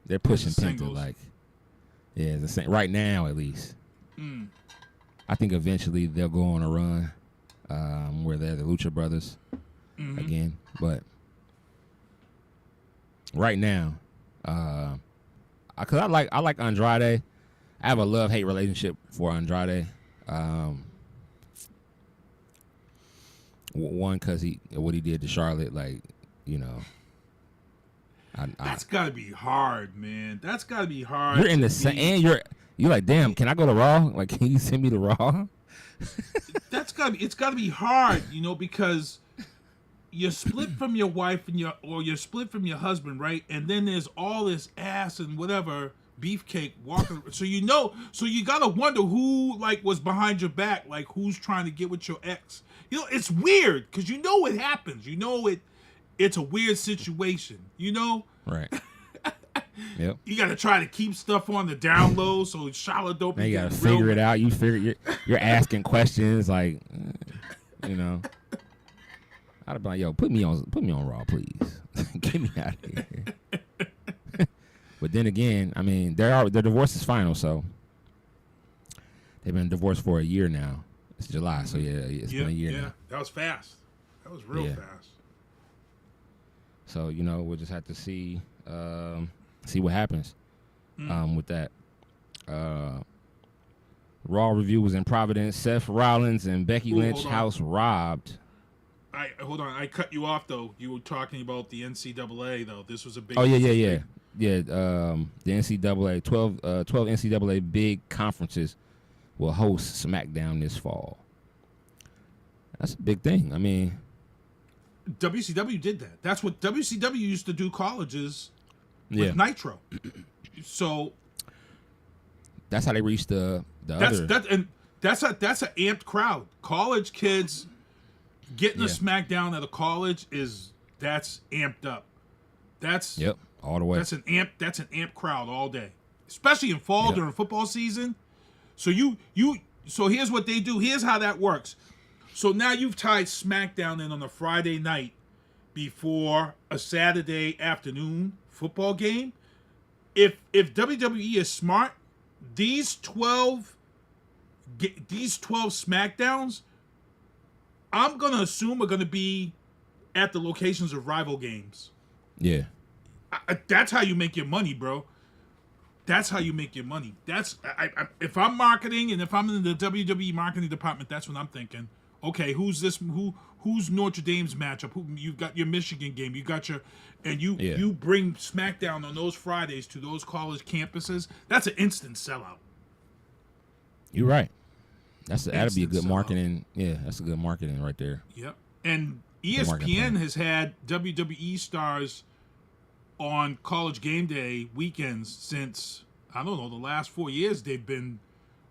They're pushing Penta like, yeah, the same right now at least. I think eventually they'll go on a run where they're the Lucha Brothers again. But right now, because I like Andrade. I have a love-hate relationship for Andrade. One, because what he did to Charlotte, like, you know. That's got to be hard, man. That's got to be hard. You're in the same, and you're like, damn, can I go to Raw? Like, can you send me to Raw? It's got to be hard, you know, because you're split from your wife or you're split from your husband, right? And then there's all this ass and whatever beefcake walking. So you gotta wonder who like was behind your back, like who's trying to get with your ex. You know, it's weird because you know it happens. You know it's a weird situation. You know, right? Yep. You got to try to keep stuff on the down low so Charlotte don't. Now you got to figure it out. You're asking questions like, you know. I'd be like, yo, put me on Raw, please. Get me out of here. But then again, I mean, their divorce is final, so they've been divorced for a year now. It's July, so yeah, it's been a year now. That was fast. That was real fast. So, you know, we'll just have to see what happens with that. Raw review was in Providence. Seth Rollins and Becky Lynch house robbed. Hold on. I cut you off, though. You were talking about the NCAA, though. This was a big... Oh, yeah. The NCAA, 12 NCAA big conferences will host SmackDown this fall. That's a big thing. I mean... WCW did that. That's what WCW used to do colleges with Nitro. So... That's how they reached the other... That's an amped crowd. College kids... Getting a SmackDown at a college that's amped up. That's all the way. That's an amp crowd all day, especially in fall during football season. So so here's what they do. Here's how that works. So now you've tied SmackDown in on a Friday night before a Saturday afternoon football game. If WWE is smart, these 12 SmackDowns I'm gonna assume are gonna be at the locations of rival games. Yeah. That's how you make your money, bro. That's how you make your money. That's if I'm marketing and if I'm in the WWE marketing department, that's what I'm thinking. Okay, who's Notre Dame's matchup? Who you've got your Michigan game, you got your, and you bring SmackDown on those Fridays to those college campuses. That's an instant sellout. You're right. That'd be a good marketing. Yeah, that's a good marketing right there. Yep. And ESPN has had WWE stars on College Game Day weekends since, I don't know, the last 4 years. They've been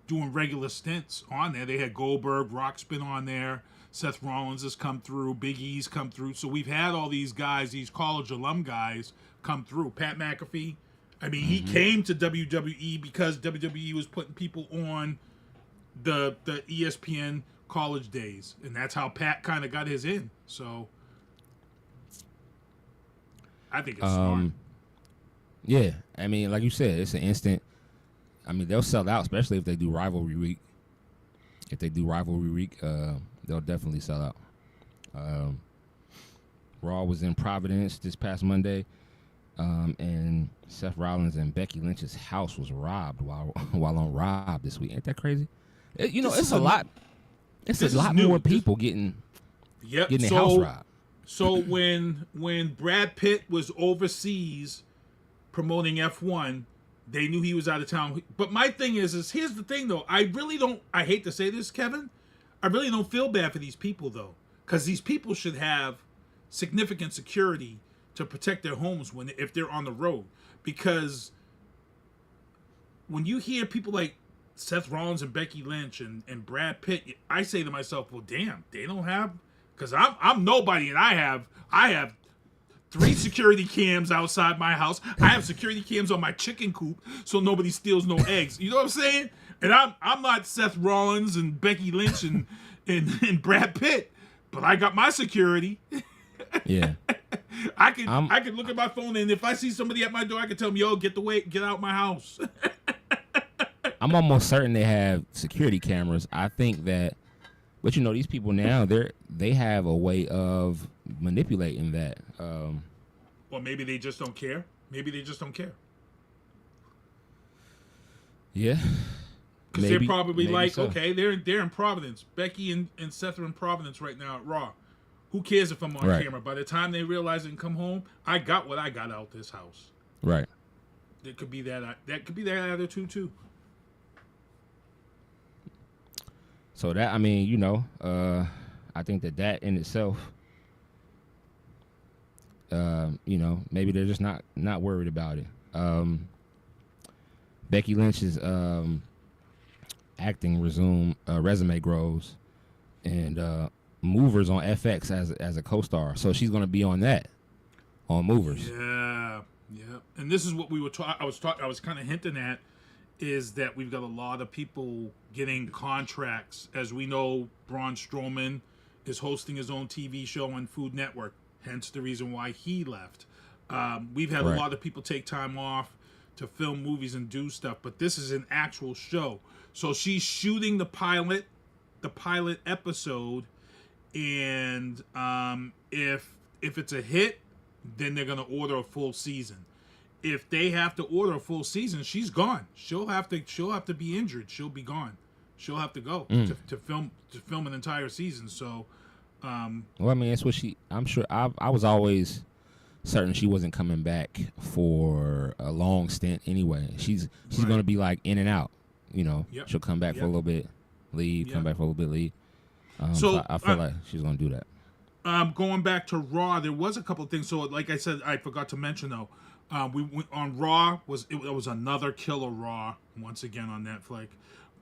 doing regular stints on there. They had Goldberg, Rock's been on there, Seth Rollins has come through, Big E's come through. So we've had all these guys, these college alum guys, come through. Pat McAfee, I mean, he came to WWE because WWE was putting people on the ESPN college days, and that's how Pat kind of got his in. So I think it's smart. Yeah, I mean, like you said, it's an instant. I mean, they'll sell out, especially if they do rivalry week. If they do rivalry week, they'll definitely sell out. Raw was in Providence this past Monday, and Seth Rollins and Becky Lynch's house was robbed while on Rob this week. Ain't that crazy? It's a lot. It's a lot more people getting their house robbed. So when Brad Pitt was overseas promoting F1, they knew he was out of town. But my thing is here's the thing though. I hate to say this, Kevin. I really don't feel bad for these people though, because these people should have significant security to protect their homes if they're on the road. Because when you hear people like Seth Rollins and Becky Lynch and Brad Pitt, I say to myself, well, damn, they don't have, because I'm nobody and I have 3 security cams outside my house. I have security cams on my chicken coop so nobody steals no eggs. You know what I'm saying? And I'm not Seth Rollins and Becky Lynch and Brad Pitt, but I got my security. Yeah. I can look at my phone, and if I see somebody at my door, I can tell them, yo, get out my house. I'm almost certain they have security cameras. I think that, but these people now, they have a way of manipulating that. Or maybe they just don't care. Yeah. Because they're probably like, so. Okay, they're in Providence. Becky and Seth are in Providence right now at Raw. Who cares if I'm on camera? By the time they realize and come home, I got what I got out this house. Right. That could be that attitude too. So that, I mean, I think that in itself, maybe they're just not worried about it. Becky Lynch's acting resume grows, and Movers on FX as a co-star, so she's gonna be on that, on Movers. Yeah. And this is what we were I was kind of hinting at, is that we've got a lot of people getting contracts. As we know, Braun Strowman is hosting his own TV show on Food Network, hence the reason why he left. We've had a lot of people take time off to film movies and do stuff, but this is an actual show. So she's shooting the pilot episode, and if it's a hit, then they're gonna order a full season. If they have to order a full season, she's gone. She'll have to be injured. She'll be gone. She'll have to go to film an entire season. So, well, I mean, that's what I'm sure. I was always certain she wasn't coming back for a long stint anyway. She's going to be like in and out. She'll come back for a little bit, leave, come back for a little bit, leave. So I feel like she's going to do that. Going back to Raw, there was a couple of things. So, like I said, I forgot to mention though. We went on Raw. It was another killer Raw once again on Netflix,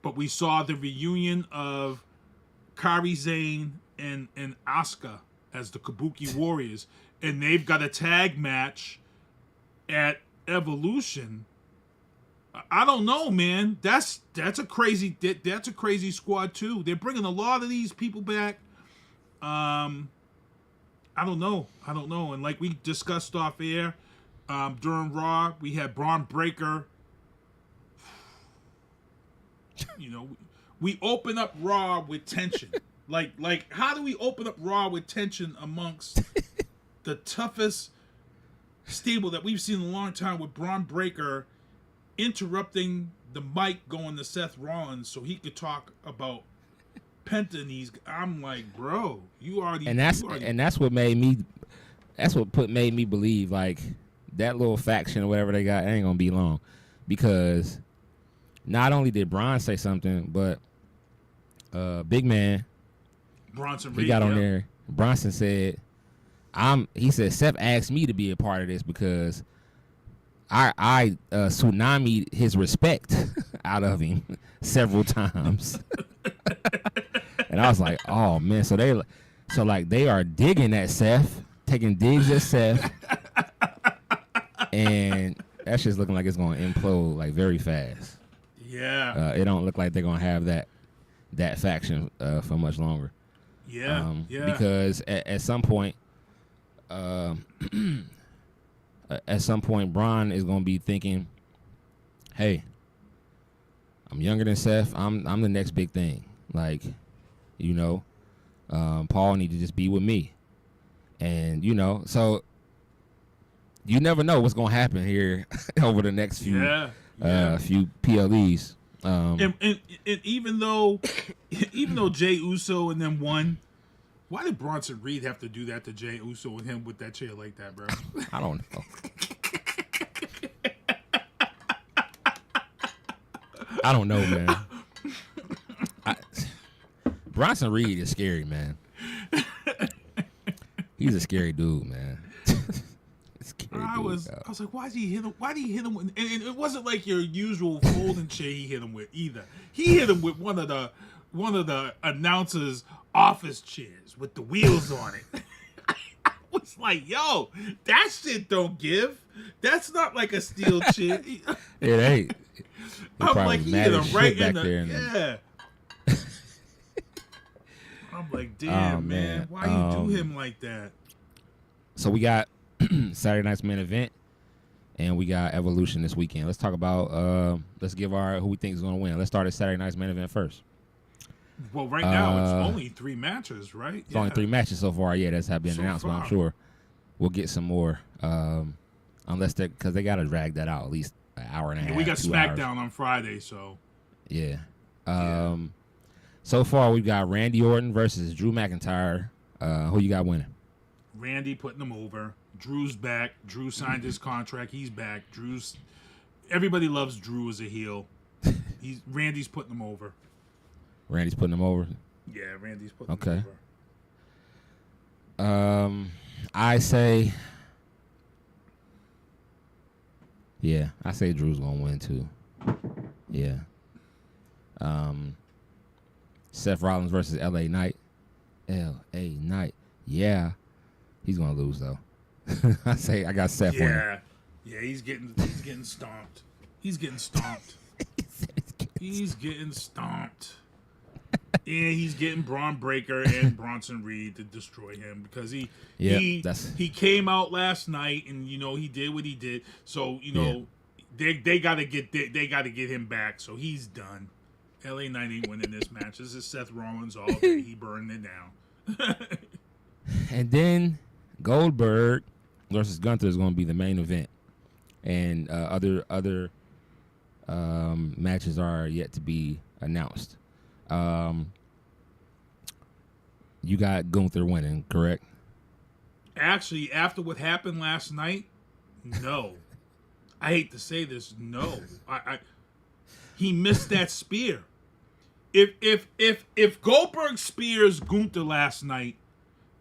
but we saw the reunion of Kairi Sane and Asuka as the Kabuki Warriors, and they've got a tag match at Evolution. I don't know, man. That's a crazy squad too. They're bringing a lot of these people back. I don't know, and like we discussed off air. During Raw, we had Braun Breaker. We open up Raw with tension. Like, how do we open up Raw with tension amongst the toughest stable that we've seen in a long time, with Braun Breaker interrupting the mic going to Seth Rollins so he could talk about Penta and these? I'm like, bro, you already. And that's what made me. That's what made me believe like that little faction or whatever they got ain't gonna be long, because not only did Braun say something, but big man Bronson he Reed, got on yeah. there. Bronson said, he said Seth asked me to be a part of this because I tsunami'd his respect out of him several times. And I was like, oh man, so they are digging at Seth, taking digs at Seth, and that shit's looking like it's gonna implode like very fast. Yeah. It don't look like they're gonna have that faction for much longer. Yeah. Because at some point, Braun is gonna be thinking, "Hey, I'm younger than Seth. I'm the next big thing. Like, Paul need to just be with me." And so you never know what's gonna happen here over the next few few PLEs. And even though Jey Uso and them won, why did Bronson Reed have to do that to Jey Uso and him with that chair like that, bro? I don't know. I don't know, man. Bronson Reed is scary, man. He's a scary dude, man. I was like, why did he hit him? Why did he hit him with? And it wasn't like your usual folding chair he hit him with either. He hit him with one of the announcers' office chairs with the wheels on it. I was like, yo, that shit don't give. That's not like a steel chair. It ain't. I'm like, he hit him right in the I'm like, damn, man, why you do him like that? So we got Saturday night's main event, and we got Evolution this weekend. Let's talk about. Let's give our who we think is going to win. Let's start at Saturday night's main event first. Well, right now it's only 3 matches, right? It's only 3 matches so far. Yeah, that's have been announced, but I'm sure we'll get some more. Unless because they got to drag that out at least an hour and a half. We got 2 SmackDown hours on Friday, so yeah. So far we've got Randy Orton versus Drew McIntyre. Who you got winning? Randy putting them over. Drew's back. Drew signed his contract. He's back. Everybody loves Drew as a heel. Randy's putting them over. Randy's putting them over? Yeah, Randy's putting them over. Okay. I say Drew's gonna win too. Yeah. Seth Rollins versus LA Knight. LA Knight. Yeah. He's gonna lose though. I got Seth winning. Yeah, he's getting stomped. He's getting stomped. He's getting stomped. And he's getting Braun Breaker and Bronson Reed to destroy him because he came out last night and he did what he did. So they gotta get him back. So he's done. LA Knight ain't winning this match. This is Seth Rollins all day. He burned it down. And then Goldberg versus Gunther is going to be the main event, and other matches are yet to be announced. You got Gunther winning, correct? Actually, after what happened last night, no. I hate to say this, no. He missed that spear. If Goldberg spears Gunther last night,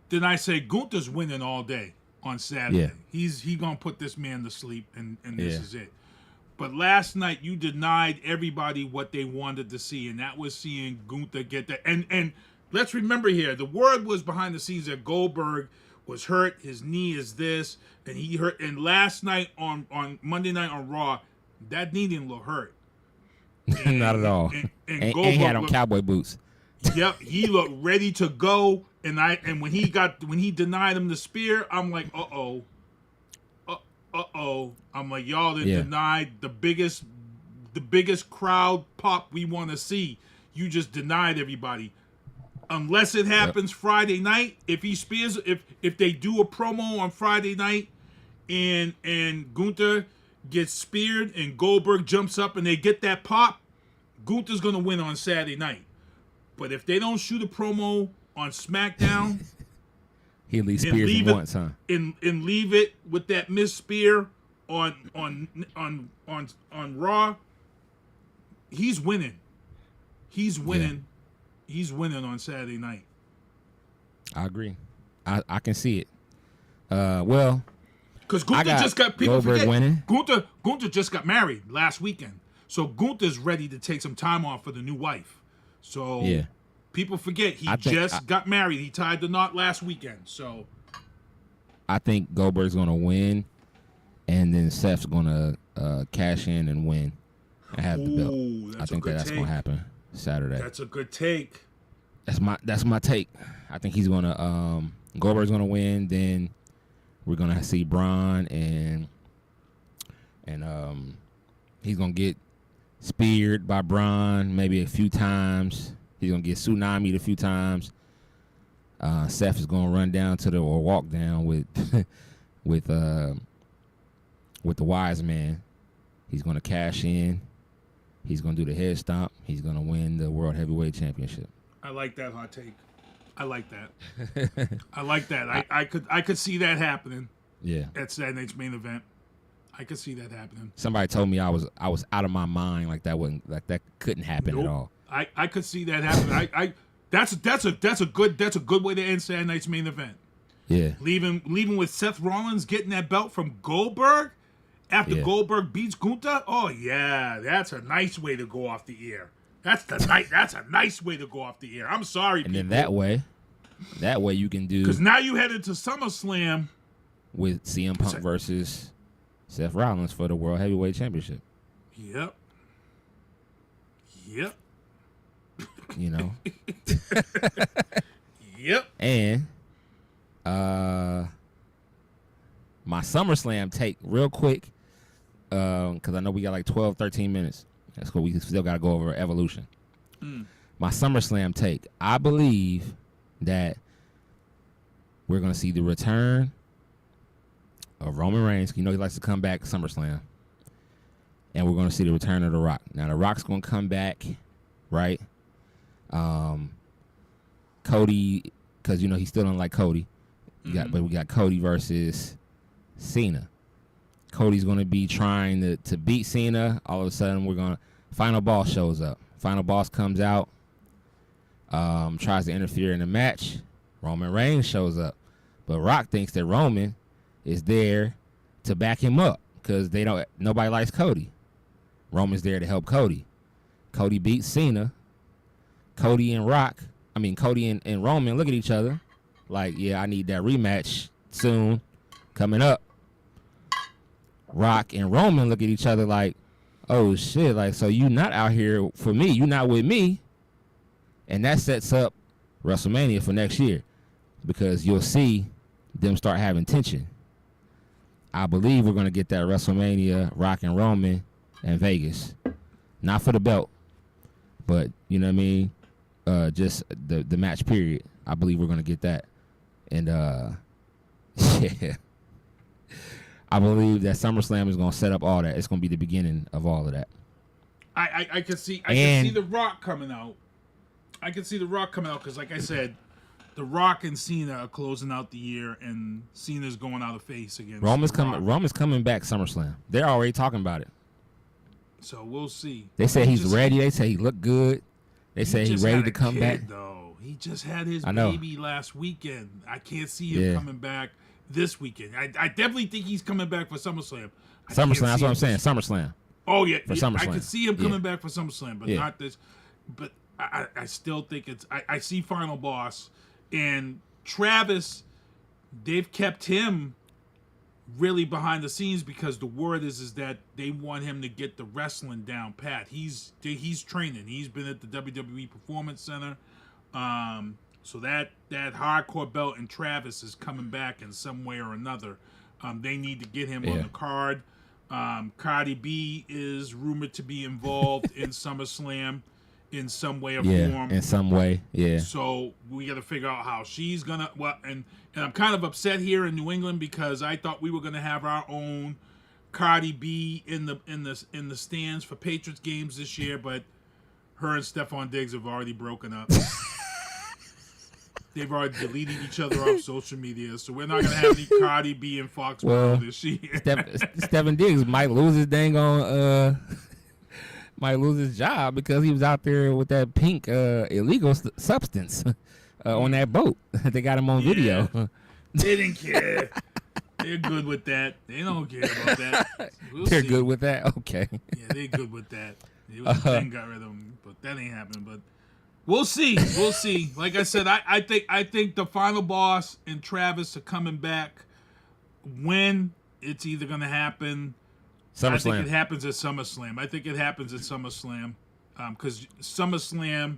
then I say Gunther's winning all day on Saturday. Yeah. He gonna put this man to sleep, and this is it. But last night you denied everybody what they wanted to see, and that was seeing Gunther get that. And let's remember here, the word was behind the scenes that Goldberg was hurt. His knee is this, and he hurt. And last night on Monday Night on Raw, that knee didn't look hurt. And, not at all. And he had on cowboy boots. Yep, he looked ready to go. And when he denied him the spear, I'm like, uh-oh. I'm like, y'all denied the biggest crowd pop we want to see. You just denied everybody. unless it happens Friday night. If he spears, if they do a promo on Friday night, and Gunther gets speared and Goldberg jumps up and they get that pop, Gunther's gonna win on Saturday night. But if they don't shoot a promo on SmackDown, he at least spears him once, huh? And leave it with that missed spear on Raw. He's winning. He's winning. Yeah. He's winning on Saturday night. I agree. I can see it. Well, because Gunther just got people Goldberg forget. Winning. Gunther just got married last weekend, so Gunther's ready to take some time off for the new wife. So yeah. People forget he just got married. He tied the knot last weekend. So I think Goldberg's gonna win, and then Seth's gonna cash in and win and have the belt. I think that's gonna happen Saturday. That's a good take. That's my take. I think he's gonna Goldberg's gonna win. Then we're gonna see Braun and he's gonna get speared by Braun maybe a few times. He's gonna get tsunami'd a few times. Seth is gonna run down or walk down with with the wise man. He's gonna cash in. He's gonna do the head stomp. He's gonna win the World Heavyweight Championship. I like that hot take. I like that. I like that. I could see that happening. Yeah. At Saturday night's main event. I could see that happening. Somebody told me I was out of my mind, like that couldn't happen at all. I could see that happening. That's a good way to end Saturday night's main event. Yeah. Leaving with Seth Rollins getting that belt from Goldberg after Goldberg beats Gunther. Oh yeah, that's a nice way to go off the air. That's a nice way to go off the air. I'm sorry, and people. then that way you can do, because now you headed to SummerSlam with CM Punk versus Seth Rollins for the World Heavyweight Championship. Yep. You know. Yep. And my SummerSlam take real quick, because I know we got like 12, 13 minutes. That's cool. We still got to go over Evolution. My SummerSlam take. I believe that we're going to see the return of Roman Reigns. You know he likes to come back SummerSlam. And we're going to see the return of The Rock. Now, The Rock's going to come back, right? Cody, because, you know, he still don't like Cody. But we got Cody versus Cena. Cody's going to be trying to beat Cena. All of a sudden, Final Boss shows up. Final Boss comes out, tries to interfere in the match. Roman Reigns shows up. But Rock thinks that Roman is there to back him up because nobody likes Cody. Roman's there to help Cody. Cody beats Cena. Cody and Roman look at each other like, yeah, I need that rematch soon coming up. Rock and Roman look at each other like, oh shit, like, so you not out here for me, you not with me. And that sets up WrestleMania for next year because you'll see them start having tension. I believe we're going to get that WrestleMania Rock and Roman in Vegas. Not for the belt, but, you know what I mean? Just the match period. I believe we're going to get that. And, yeah. I believe that SummerSlam is going to set up all that. It's going to be the beginning of all of that. I could see The Rock coming out. I could see The Rock coming out because, like I said, The Rock and Cena are closing out the year, and Cena's going out of face against Roman's coming back SummerSlam. They're already talking about it. So we'll see. They say he's ready. They say he looked good. They say he's ready to come back. Though he just had his baby last weekend. I can't see him coming back this weekend. I definitely think he's coming back for SummerSlam. SummerSlam, that's what I'm saying. SummerSlam. Oh yeah, for SummerSlam. I could see him coming back for SummerSlam, but not this. But I still think it's. I see Final Boss and Travis. They've kept him really behind the scenes because the word is that they want him to get the wrestling down pat. He's training. He's been at the WWE Performance Center. So that hardcore belt in Travis is coming back in some way or another. They need to get him on the card. Cardi B is rumored to be involved in SummerSlam. in some way or Yeah, form. in some way, yeah. So we got to figure out how she's gonna. Well, and I'm kind of upset here in New England because I thought we were gonna have our own Cardi B in the stands for Patriots games this year, but her and Stephon Diggs have already broken up. They've already deleted each other off social media, so we're not gonna have any Cardi B in Foxborough this year. Stephon Diggs might lose his dang on might lose his job because he was out there with that pink illegal substance on that boat. They got him on video. They didn't care. They're good with that. They don't care about that. They're good with that? Okay. Yeah, they're good with that. It was Ben got rid of them, but that ain't happening. But we'll see. We'll see. Like I said, I think the final boss and Travis are coming back. When it's either gonna happen, I think it happens at SummerSlam. Because SummerSlam,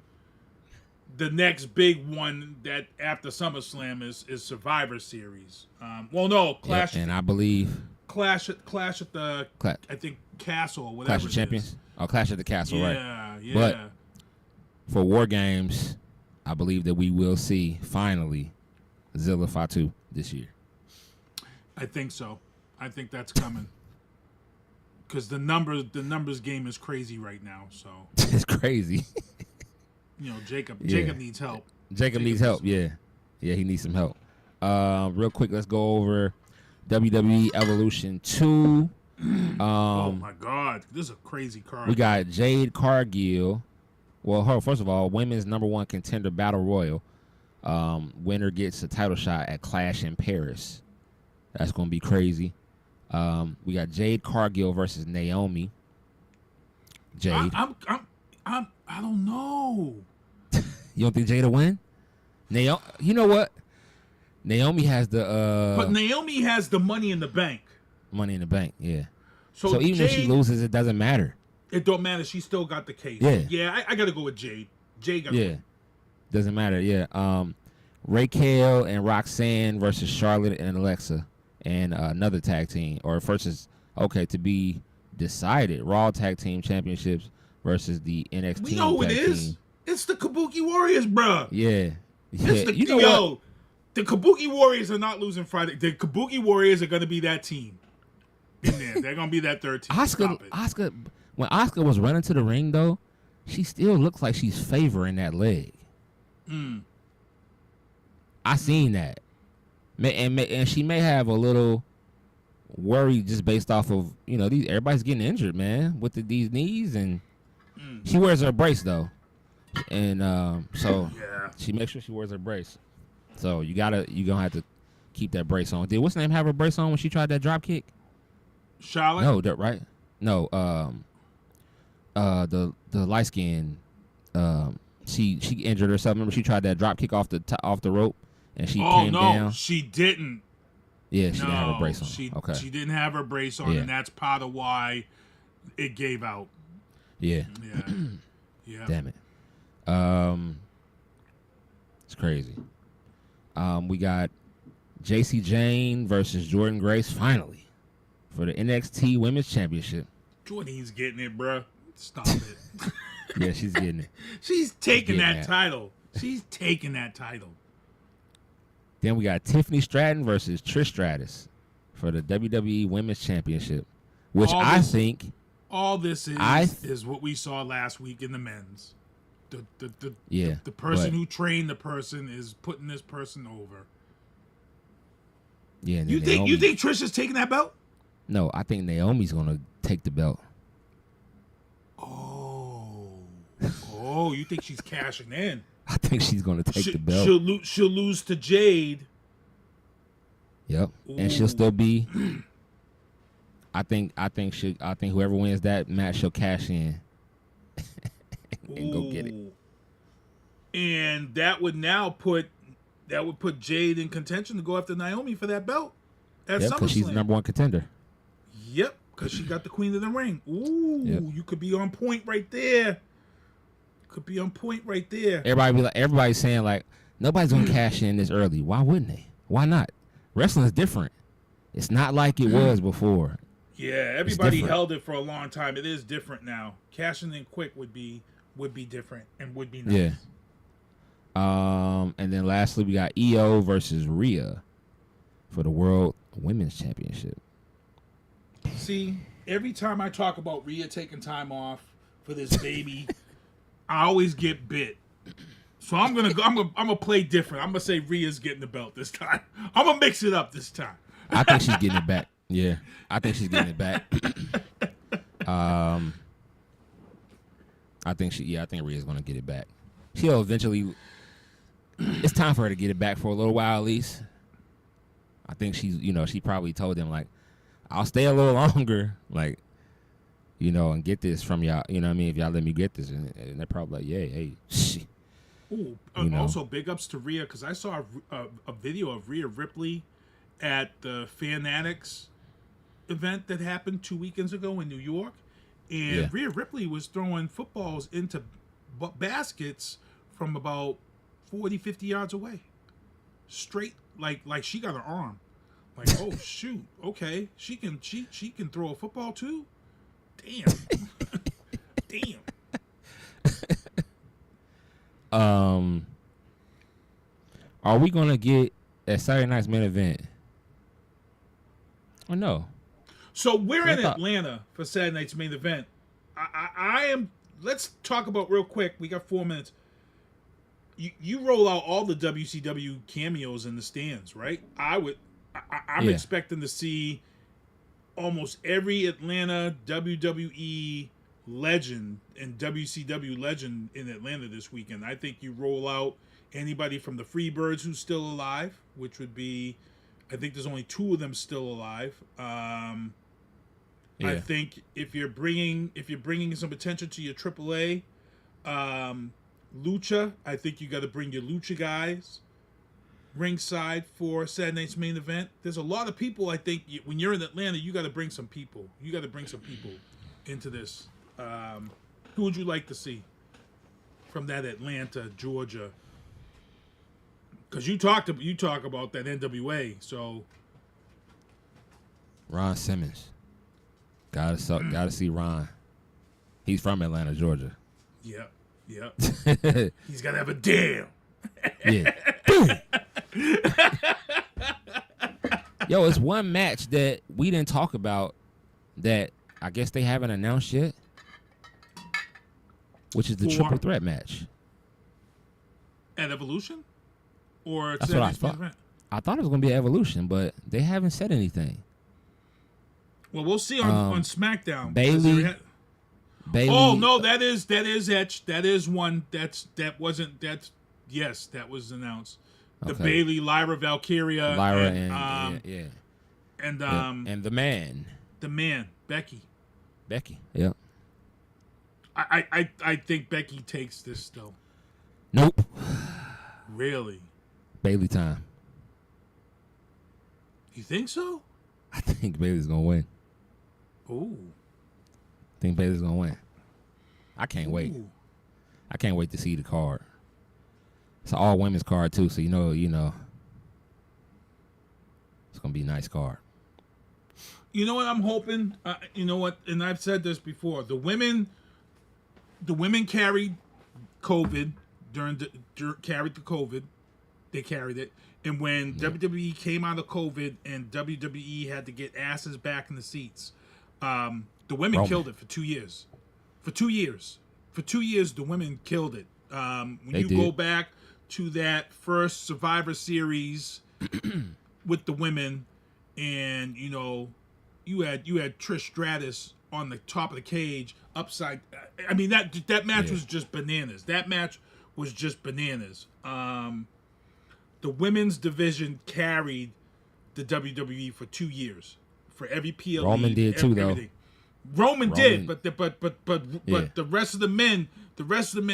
the next big one that after SummerSlam is Survivor Series. Well, no, Clash. Yep, and I believe Clash at the I think Castle or whatever. Clash of Champions. Oh, Clash at the Castle, right? Yeah. But for War Games, I believe that we will see finally Zilla Fatu this year. I think so. I think that's coming. Because the numbers game is crazy right now. So it's crazy. Jacob needs help. Jacob needs help. Yeah, he needs some help. Real quick, let's go over WWE Evolution 2. Oh my God, this is a crazy card. We got Jade Cargill. Well, first of all, women's #1 contender battle royal. Winner gets a title shot at Clash in Paris. That's gonna be crazy. We got Jade Cargill versus Naomi. Jade. I don't know. You don't think Jade will win? You know what? Naomi has the. But Naomi has the Money in the Bank. Money in the Bank, yeah. So even if she loses, it doesn't matter. It don't matter. She still got the case. Yeah. I got to go with Jade. Jade got to win. Doesn't matter. Yeah. Raquel and Roxanne versus Charlotte and Alexa, and another tag team, or versus to be decided Raw Tag Team Championships versus the NXT. We know who it is. Team. It's the Kabuki Warriors, bruh. Yeah. It's the, the Kabuki Warriors are not losing Friday. The Kabuki Warriors are going to be that team in there. They're going to be that third team. Oscar, when Oscar was running to the ring, though, she still looks like she's favoring that leg. I seen that. And she may have a little worry just based off of, everybody's getting injured, man, with these knees. And she wears her brace, though. And so she makes sure she wears her brace. So you're gonna have to keep that brace on. Did what's her name have her brace on when she tried that drop kick? Charlotte? No, right? No, the light skin, she injured herself. Remember, she tried that drop kick off the rope, and she came down. She didn't. Yeah, she didn't have her brace on. She didn't have her brace on, and that's part of why it gave out. Yeah. Yeah. Damn it. It's crazy. We got JC Jane versus Jordan Grace finally for the NXT Women's Championship. Jordan's getting it, bruh. Stop it. Yeah, she's getting it. She's taking that title. She's taking that title. Then we got Tiffany Stratton versus Trish Stratus for the WWE Women's Championship, which I think all this is what we saw last week in the men's. The person who trained the person is putting this person over. Yeah, you think Trish is taking that belt? No, I think Naomi's gonna take the belt. Oh, you think she's cashing in? I think she's gonna take the belt. She'll lose to Jade. Yep, and she'll still be. I think whoever wins that match, she'll cash in and go get it. And that would put Jade in contention to go after Naomi for that belt at SummerSlam. Because she's the #1 contender. Yep, because she got the Queen of the Ring. Ooh, you could be on point right there. Everybody's saying like nobody's gonna cash in this early. Why wouldn't they? Why not? Wrestling's different. It's not like it was before. Yeah, everybody held it for a long time. It is different now. Cashing in quick would be would be different and would be nice. Yeah. And then lastly, we got EO versus Rhea for the World Women's Championship. See, every time I talk about Rhea taking time off for this baby, I always get bit. So I'm gonna play different. I'm gonna say Rhea's getting the belt this time. I'm gonna mix it up this time. I think she's getting it back. Yeah, I think she's getting it back. I think Rhea's gonna get it back. She'll eventually. It's time for her to get it back for a little while at least. I think she probably told them like, I'll stay a little longer, like, and get this from y'all. You know what I mean? If y'all let me get this, and they're probably like, yeah, hey, shit. Ooh, also big ups to Rhea because I saw a video of Rhea Ripley at the Fanatics event that happened 2 weekends ago in New York, and Rhea Ripley was throwing footballs into baskets from about 40, 50 yards away. Straight, like she got her arm. Like, oh shoot, okay, she can throw a football too? Damn. Damn. Are we gonna get a Saturday night's main event? Or no? So we're in Atlanta for Saturday night's main event. I am. Let's talk about real quick. We got 4 minutes. You roll out all the WCW cameos in the stands, right? I'm expecting to see almost every Atlanta WWE legend and WCW legend in Atlanta this weekend. I think you roll out anybody from the Freebirds who's still alive, which would be, I think there's only 2 of them still alive. I think if you're bringing some attention to your AAA, Lucha, I think you got to bring your Lucha guys ringside for Saturday night's main event. There's a lot of people. I think when you're in Atlanta, you got to bring some people. You got to bring some people into this. Who would you like to see from that Atlanta, Georgia? Because you talk about that NWA. So Ron Simmons, gotta see Ron. He's from Atlanta, Georgia. Yep. He's gotta have a damn. Yeah. Yo, it's one match that we didn't talk about that I guess they haven't announced yet, which is the triple threat match at Evolution, or that's what I thought. I thought it was gonna be Evolution, but they haven't said anything. Well, we'll see on SmackDown. Bailey. Oh no, that is Etch. That is one that was announced. The Bailey, Lyra Valkyria, and the man, Becky. Yeah. I think Becky takes this though. Nope. Really? Bailey time. You think so? I think Bailey's gonna win. Ooh. I think Bailey's gonna win. I can't wait. I can't wait to see the card. It's an all women's card too, so you know, it's gonna be a nice card. You know what I'm hoping? You know what? And I've said this before. The women carried COVID carried the COVID. They carried it. And when WWE came out of COVID and WWE had to get asses back in the seats, the women killed it for 2 years. For 2 years, the women killed it. When you go back to that first Survivor Series with the women, and you had Trish Stratus on the top of the cage, upside. I mean that match was just bananas. That match was just bananas. The women's division carried the WWE for 2 years, for every PLE. Roman did too, though. Roman did, but the rest of the men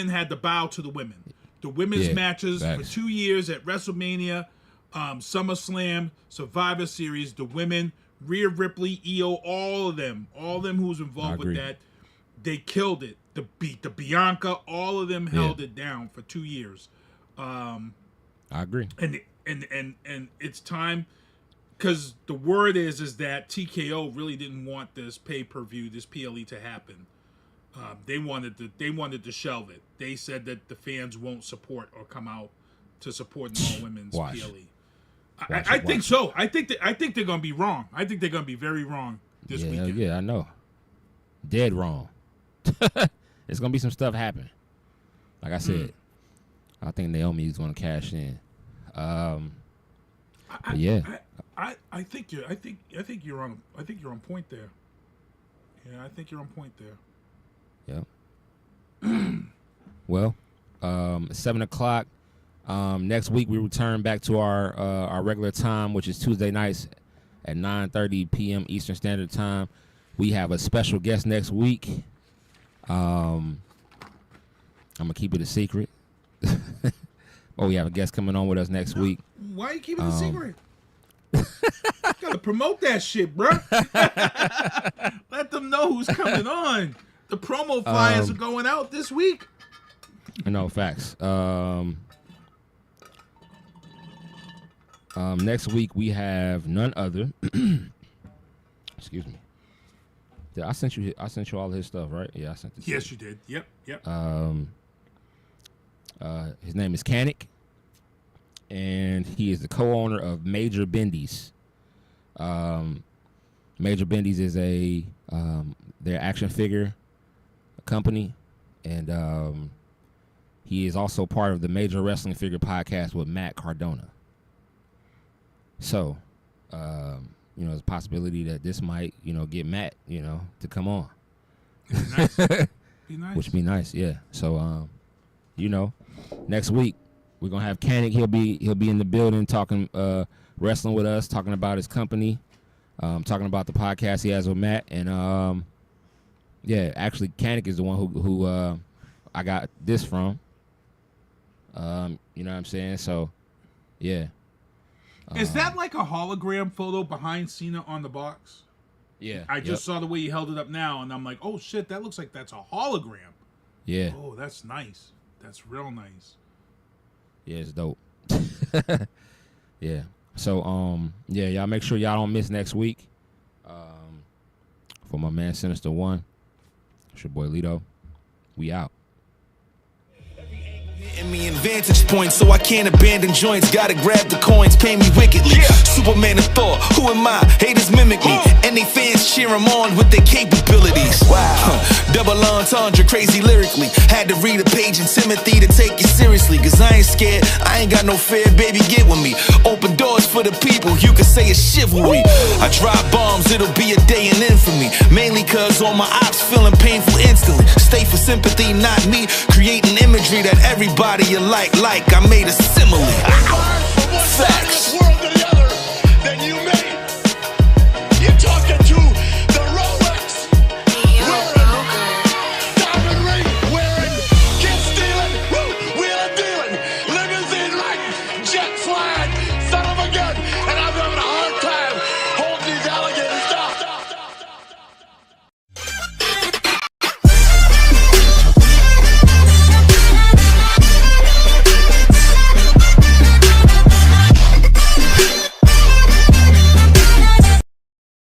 had to bow to the women. The women's matches for 2 years at WrestleMania, SummerSlam, Survivor Series, the women, Rhea Ripley, EO, all of them who was involved with that, they killed it. The Bianca, all of them held it down for 2 years. I agree. And it's time, because the word is that TKO really didn't want this pay-per-view, this PLE to happen. They wanted to shelve it. They said that the fans won't support or come out to support an all-women's PLE. I think so. I think they're gonna be wrong. I think they're gonna be very wrong this weekend. Yeah, I know. Dead wrong. There's gonna be some stuff happen. Like I said, I think Naomi is gonna cash in. I think you're on point there. Yeah, I think you're on point there. Yep. Well, 7 o'clock. Next week we return back to our regular time, which is Tuesday nights at 9:30 p.m. Eastern Standard Time. We have a special guest next week. I'm gonna keep it a secret. But we have a guest coming on with us next week. Why are you keeping it a secret? Gotta promote that shit, bro. Let them know who's coming on. The promo flyers are going out this week. No, facts. Next week we have none other. Excuse me. I sent you all his stuff, right? Yeah, I sent it. Yes, you did. Yep. His name is Kanik, and he is the co-owner of Major Bendy's. Major Bendy's is their action figure company, and he is also part of the Major Wrestling Figure podcast with Matt Cardona. So, there's a possibility that this might, get Matt, to come on. Nice. Be nice. Which would be nice, yeah. So, next week we're gonna have Kanik. He'll be in the building talking wrestling with us, talking about his company, talking about the podcast he has with Matt, and actually Kanik is the one who I got this from. You know what I'm saying? So, yeah. Is that like a hologram photo behind Cena on the box? Yeah. I just saw the way you held it up now, and I'm like, oh shit, that looks like that's a hologram. Yeah. Oh, that's nice. That's real nice. Yeah, it's dope. Yeah. So, y'all make sure y'all don't miss next week. For my man Sinista1, it's your boy Lito. We out. Hitting me in vantage points, so I can't abandon joints. Gotta grab the coins, pay me wickedly. Superman of Thor, who am I? Haters mimic me, and they fans cheer him on with their capabilities. Wow. Double entendre, crazy lyrically. Had to read a page in Timothy to take you seriously. Cause I ain't scared, I ain't got no fear, baby, get with me. Open doors for the people, you can say it's chivalry. I drop bombs, it'll be a day in infamy. Mainly cause all my ops feeling painful instantly. Stay for sympathy, not me. Creating imagery that everybody you like, I made a simile. Facts.